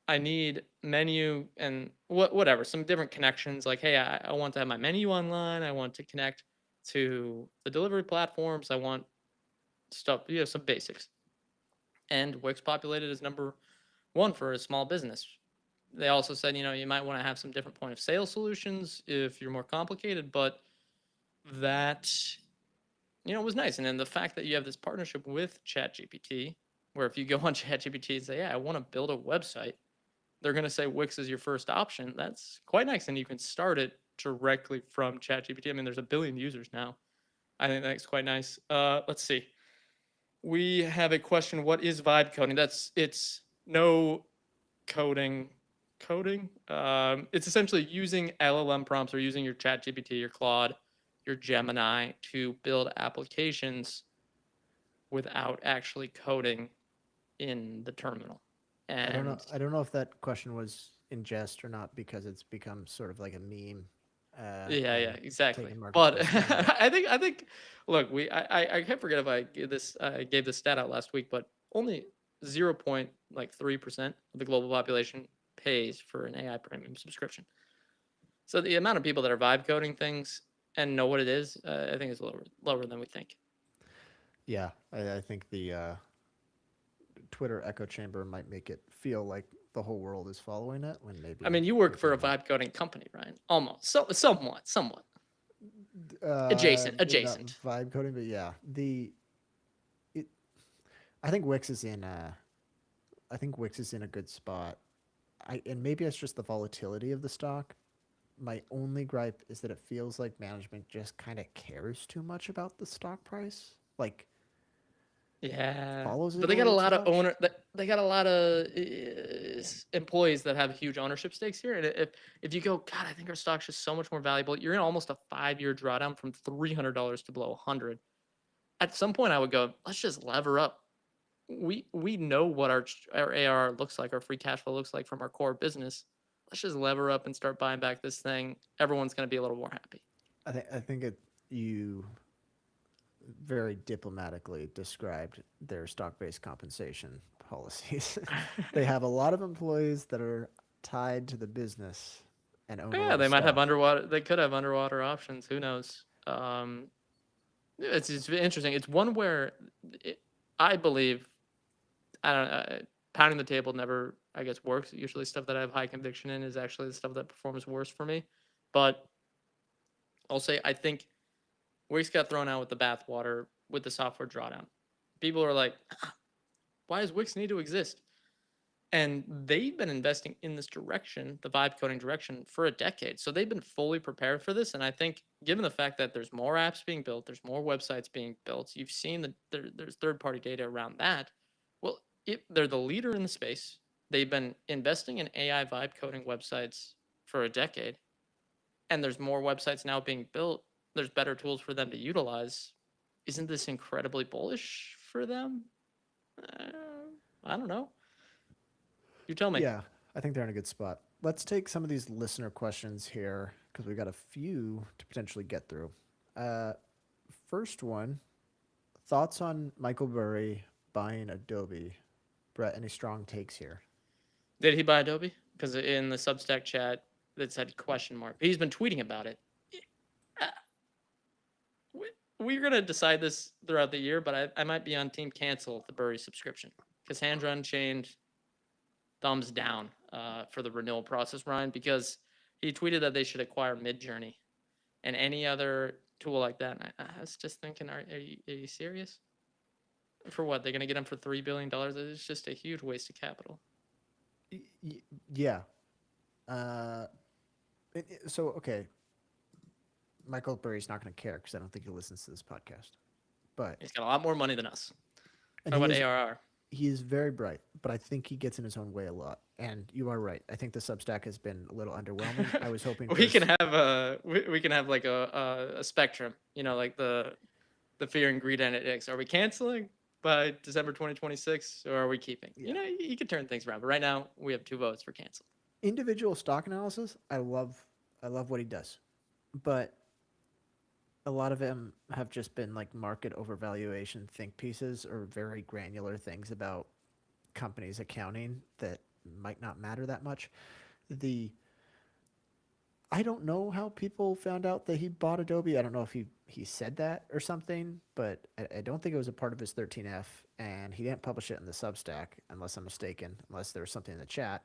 I need menu and whatever, some different connections. Like, hey, I want to have my menu online. I want to connect to the delivery platforms. I want stuff, some basics. And Wix populated as number one for a small business. They also said, you might want to have some different point of sale solutions if you're more complicated, but that, was nice. And then the fact that you have this partnership with ChatGPT, where if you go on ChatGPT and say, yeah, I want to build a website, they're going to say Wix is your first option. That's quite nice. And you can start it directly from ChatGPT. I mean, there's 1 billion users now. I think that's quite nice. Let's see. We have a question. What is vibe coding? It's no coding. Coding. It's essentially using LLM prompts or using your ChatGPT, your Claude, your Gemini to build applications without actually coding in the terminal. I don't know. And I don't know if that question was in jest or not because it's become sort of like a meme yeah, and exactly. taking market But space again. But I think, look, I can't forget if I gave this stat out last week, but only 0.3% of the global population pays for an AI premium subscription. So the amount of people that are vibe coding things and know what it is, I think is lower than we think. yeah, I think the Twitter echo chamber might make it feel like the whole world is following it when I maybe mean, you work for a they're not. vibe coding company, right? Almost, somewhat Maybe not adjacent. vibe coding, but yeah, it. I think Wix is in. I think Wix is in a good spot. And maybe it's just the volatility of the stock. My only gripe is that it feels like management just kind of cares too much about the stock price. Like Yeah, follows but it they a got a little too lot of much. they got a lot of employees that have huge ownership stakes here. And if you go, God, I think our stock's just so much more valuable. You're in almost a 5-year drawdown from $300 to below 100. At some point, I would go, let's just lever up. We know what our ARR looks like, our free cash flow looks like from our core business. Let's just lever up and start buying back this thing. Everyone's going to be a little more happy. I think you very diplomatically described their stock-based compensation policies. They have a lot of employees that are tied to the business and own a Yeah, lot of they might have stock. underwater. They could have underwater options. Who knows? It's interesting. It's one where it, I believe I don't pounding the table never I guess works. Usually stuff that I have high conviction in is actually the stuff that performs worse for me. But I'll say I think Wix got thrown out with the bathwater with the software drawdown. People are like, why does Wix need to exist? And they've been investing in this direction, the vibe coding direction, for a decade. So they've been fully prepared for this. And I think, given the fact that there's more apps being built, there's more websites being built, you've seen that there's third party data around that. Well, if they're the leader in the space, they've been investing in AI vibe coding websites for a decade, and there's more websites now being built. There's better tools for them to utilize. Isn't this incredibly bullish for them? Uh, I don't know. You tell me. Yeah, I think they're in a good spot. Let's take some of these listener questions here because we got a few to potentially get through. Uh, First one, thoughts on Michael Burry buying Adobe? Brett, any strong takes here? Did he buy Adobe? Because in the Substack chat that said question mark. He's been tweeting about it. Uh, We're gonna decide this throughout the year, but I might be on team cancel the Burry subscription. Cassandra Unchained, thumbs down for the renewal process, Ryan, because he tweeted that they should acquire Midjourney and any other tool like that. And I was just thinking, are you serious? For what? They're gonna get them for $3 billion? It's just a huge waste of capital. Yeah. Uh, so, okay, Michael Burry's not going to care because I don't think he listens to this podcast. But He's got a lot more money than us. and Talk about ARR. he is very bright, but I think he gets in his own way a lot. And you are right. I think the Substack has been a little underwhelming. I was hoping we can have a we can have like a spectrum, like the fear and greed analytics. Are we canceling by December 2026 or are we keeping? Yeah. You could turn things around, but right now we have 2 votes for cancel. Individual stock analysis, I love what he does. But a lot of them have just been like market overvaluation think pieces or very granular things about companies accounting that might not matter that much. The I don't know how people found out that he bought Adobe. I don't know if he said that or something, but I don't think it was a part of his 13F, and he didn't publish it in the Substack, unless I'm mistaken, unless there was something in the chat.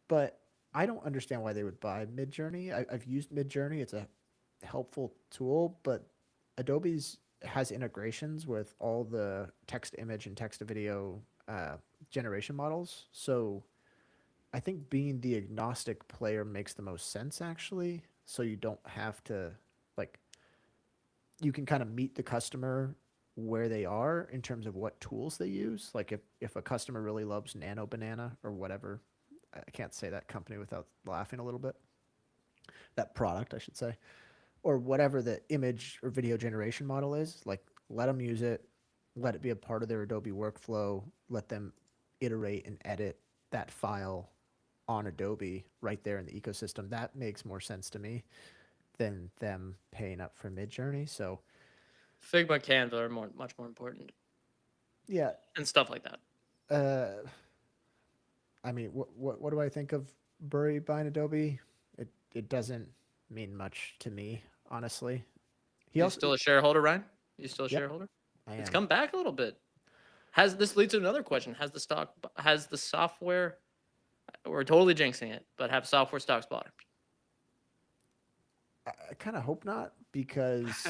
But I don't understand why they would buy Midjourney. I've used Midjourney; it's a helpful tool, but Adobe's has integrations with all the text to image and text to video generation models, so I think being the agnostic player makes the most sense actually. So you don't have to like you can kind of meet the customer where they are in terms of what tools they use. Like if a customer really loves Nano Banana or whatever, I can't say that company without laughing a little bit. That product, I should say, or whatever the image or video generation model is, like let them use it, let it be a part of their Adobe workflow, let them iterate and edit that file on Adobe right there in the ecosystem. That makes more sense to me than them paying up for Midjourney. So Figma, Canva are much more important, yeah, and stuff like that. uh, I mean, what do I think of Burry buying Adobe? It doesn't mean much to me, honestly. He You also, still a shareholder, Ryan? You still a yep, shareholder? I It's am. come back a little bit. Has this leads to another question? Has the software? We're totally jinxing it, but have software stocks bottomed? I kind of hope not because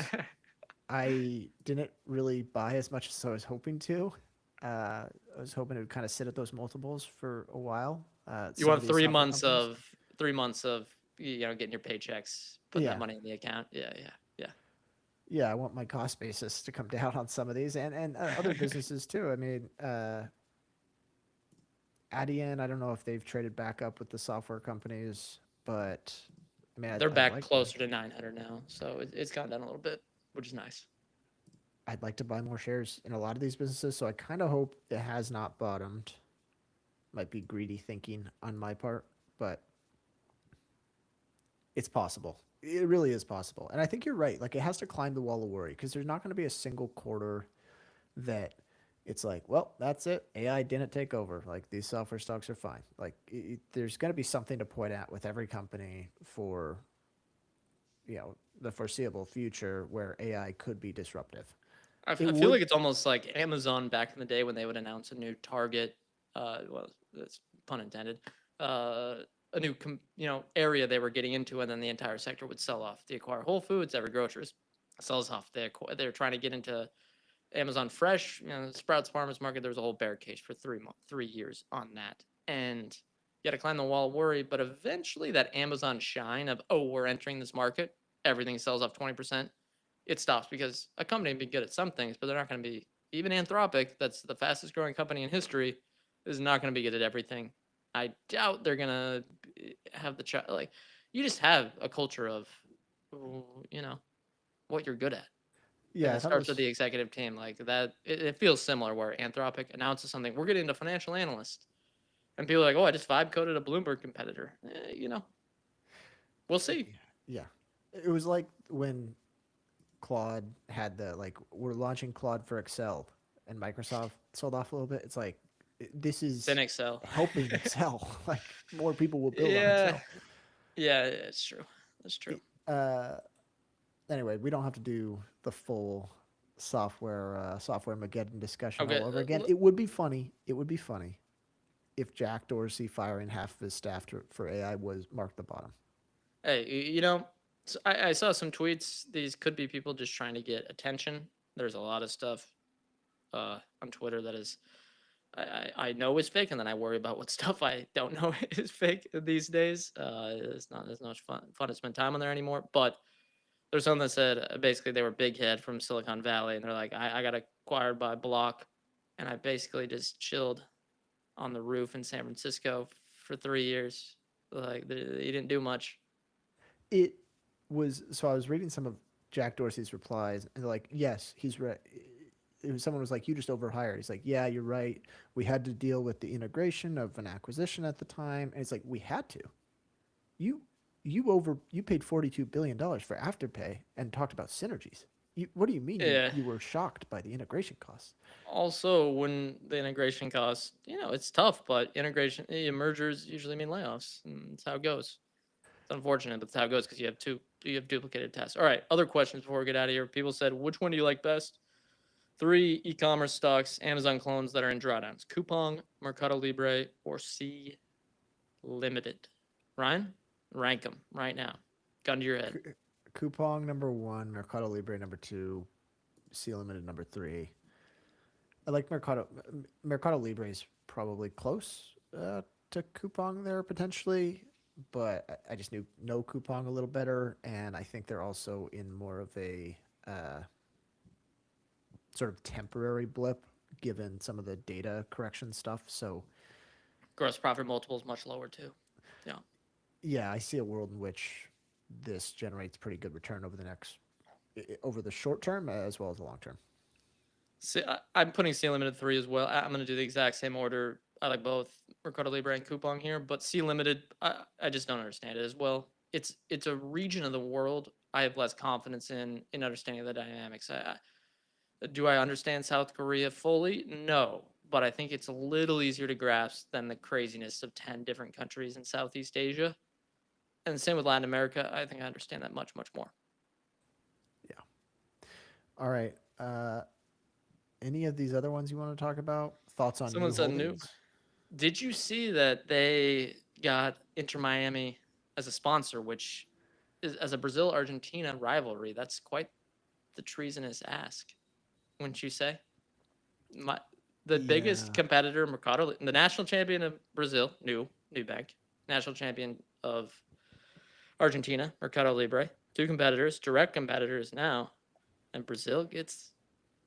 I didn't really buy as much as I was hoping to. I was hoping it would kind of sit at those multiples for a while. You Some of want these three software months companies. of 3 months of getting your paychecks, putting that Yeah, money in the account. Yeah, yeah, yeah. Yeah, I want my cost basis to come down on some of these and other businesses too. I mean, Adyen, I don't know if they've traded back up with the software companies, but I mean, They're I'd back like to. closer to 900 now, so it's gone down a little bit, which is nice. I'd like to buy more shares in a lot of these businesses, so I kind of hope it has not bottomed. Might be greedy thinking on my part, but it's possible. It really is possible. And I think you're right. Like it has to climb the wall of worry because there's not going to be a single quarter that it's like, well, that's it. AI didn't take over. Like these software stocks are fine. Like there's going to be something to point at with every company for, the foreseeable future where AI could be disruptive. It I feel would, like it's almost like Amazon back in the day when they would announce a new target, well, that's pun intended, uh, a new area they were getting into, and then the entire sector would sell off. They acquire Whole Foods, every grocer's sells off. They're trying to get into Amazon Fresh, Sprouts Farmers Market. There was a whole bear case for 3 years on that, and you got to climb the wall of worry. But eventually, that Amazon shine of, oh, we're entering this market, everything sells off 20%. It stops because a company can be good at some things, but they're not going to be. Even Anthropic, that's the fastest growing company in history, is not going to be good at everything. I doubt they're going to have the like. You just have a culture of, you know, what you're good at, and yeah, it that starts with was, the executive team. Like that, it feels similar where Anthropic announces something. We're getting into financial analyst, and people are like, "Oh, I just vibe coded a Bloomberg competitor." We'll it, see. yeah. It was like when Claude had like, we're launching Claude for Excel and Microsoft sold off a little bit. It's like, this It's in is Excel. helping Excel. Like more people will build on Yeah, Excel. yeah, it's true. That's true. Uh, anyway, we don't have to do the full software Mageddon discussion Okay, all over again. It would be funny. It would be funny if Jack Dorsey firing half of his staff for AI was marked the bottom. hey, I saw some tweets. These could be people just trying to get attention. There's a lot of stuff on Twitter that is I know is fake, and then I worry about what stuff I don't know is fake these days. It's not as much fun to spend time on there anymore. But there's something that said basically they were big head from Silicon Valley, and they're like, I got acquired by Block, and I basically just chilled on the roof in San Francisco for 3 years. Like he didn't do much. It was so I was reading some of Jack Dorsey's replies, and they're like, "Yes, he's right." Someone was like, "You just overhired." He's like, "Yeah, you're right. We had to deal with the integration of an acquisition at the time." And it's like, "We had to. You you paid $42 billion for Afterpay and talked about synergies. What do you mean Yeah. you were shocked by the integration costs?" Also, when the integration costs, it's tough, but mergers usually mean layoffs, and that's how it goes. It's unfortunate, but that's how it goes because you have duplicated tasks. All right, other questions before we get out of here. People said, which one do you like best? 3 e-commerce stocks, Amazon clones that are in drawdowns: Coupang, Mercado Libre, or C Limited. Ryan, rank them right now. Gun to your head. Coupang number one, Mercado Libre number two, C Limited number three. I like Mercado. Mercado Libre is probably close to Coupang there potentially, but I just know Coupang a little better, and I think they're also in more of a sort of temporary blip given some of the data correction stuff. So Gross profit multiple is much lower too. Yeah. yeah, I see a world in which this generates pretty good return over the short term as well as the long term. I'm putting C Limited 3 as well. I'm going to do the exact same order. I like both Mercado Libre and Coupang here, but C Limited, I just don't understand it as well. It's a region of the world I have less confidence in understanding the dynamics. Do I understand South Korea fully? No, but I think it's a little easier to grasp than the craziness of 10 different countries in Southeast Asia. And same with Latin America. I think I understand that much, much more. Yeah. All right. Any of these other ones you want to talk about? Thoughts on Someone new said new. holdings? Did you see that they got Inter Miami as a sponsor, which is as a Brazil Argentina rivalry? That's quite the treasonous ask, wouldn't you say? My, the biggest Yeah. competitor, Mercado, the national champion of Brazil, new bank, national champion of Argentina, Mercado Libre, two competitors, direct competitors now. and Brazil gets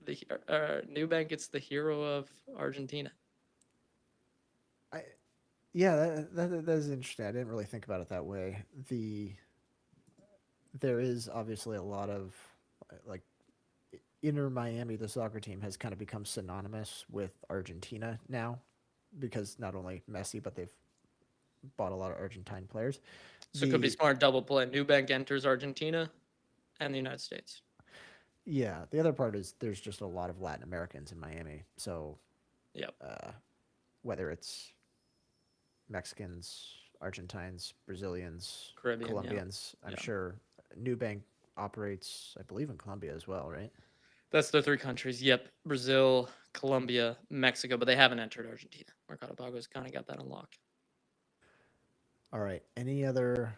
Nubank gets the hero of Argentina. I yeah, that is interesting. I didn't really think about it that way. There is obviously a lot of like Inter Miami, the soccer team, has kind of become synonymous with Argentina now because not only Messi, but they've bought a lot of Argentine players. So it could be The smart double play. Nubank enters Argentina and the United States. Yeah, the other part is there's just a lot of Latin Americans in Miami. So Yep. uh, whether it's Mexicans, Argentines, Brazilians, Caribbean. Yeah. Colombians, I'm Yeah. sure Nubank operates, I believe, in Colombia as well, right? That's the three countries. Yep. Brazil, Colombia, Mexico, but they haven't entered Argentina. Mercado Pago's kind of got that unlocked. All right. Any other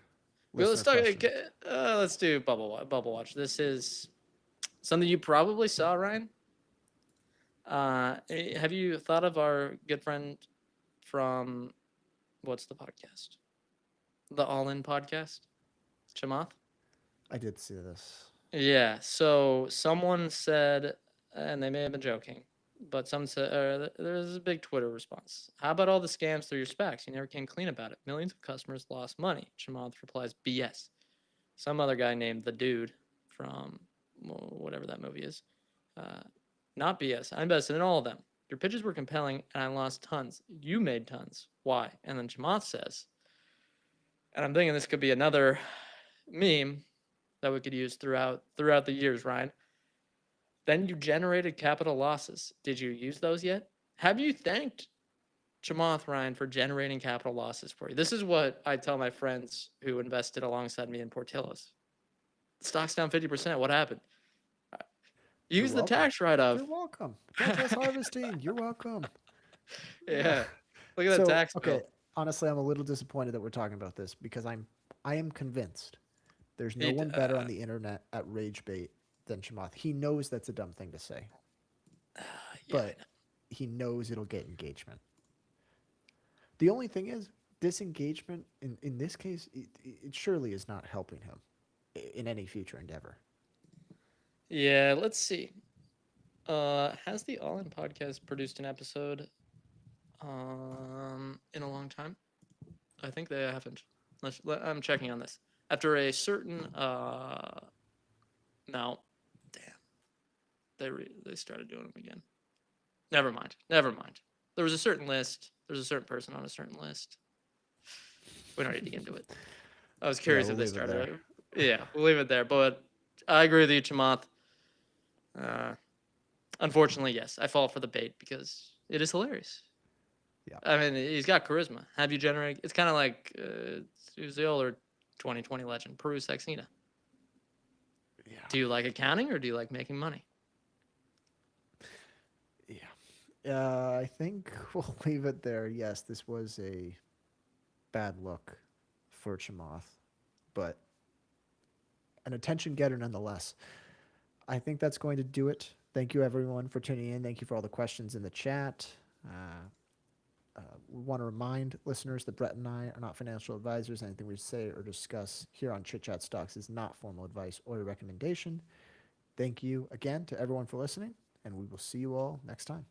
Well, listener questions? let's do Bubble Watch. This is something you probably saw, Ryan. Have you thought of our good friend from what's the podcast? The All In podcast, Chamath? I did see this. Yeah. So someone said, and they may have been joking, but some said there's a big Twitter response. How about all the scams through your specs? You never came clean about it. Millions of customers lost money. Chamath replies, BS. Some other guy named the dude from whatever that movie is. Uh, Not BS. I invested in all of them. Your pitches were compelling, and I lost tons. You made tons. Why? And then Chamath says, and I'm thinking this could be another meme that we could use throughout the years, Ryan. Then you generated capital losses. Did you use those yet? Have you thanked Chamath, Ryan, for generating capital losses for you? This is what I tell my friends who invested alongside me in Portillo's. Stock's down 50%. What happened? Use the welcome. tax write-off. You're welcome. Catch us harvesting. You're welcome. Yeah. Look at that So, tax okay, bill. honestly, I'm a little disappointed that we're talking about this because I am convinced there's no It, one better on the internet at rage bait than Chamath. He knows that's a dumb thing to say, yeah, but he knows it'll get engagement. The only thing is, this engagement in this case, it surely is not helping him in any future endeavor. yeah, let's see. Has the All In podcast produced an episode in a long time? I think they haven't. I'm checking on this. After a certain no, damn, they started doing them again. Never mind. Never mind. There was a certain list. There's a certain person on a certain list. We don't need to get into it. I was curious we'll if they leave it started. Yeah, we'll leave it there. But I agree with you, Chamath. Unfortunately, yes, I fall for the bait because it is hilarious. Yeah. I mean, he's got charisma. Have you generated? It's kind of like who's the older 2020 legend, Peru Saxena. Yeah. Do you like accounting or do you like making money? Yeah. I think we'll leave it there. Yes, this was a bad look for Chamath, but an attention getter nonetheless. I think that's going to do it. Thank you, everyone, for tuning in. Thank you for all the questions in the chat. We want to remind listeners that Brett and I are not financial advisors. Anything we say or discuss here on Chit Chat Stocks is not formal advice or a recommendation. Thank you again to everyone for listening, and we will see you all next time.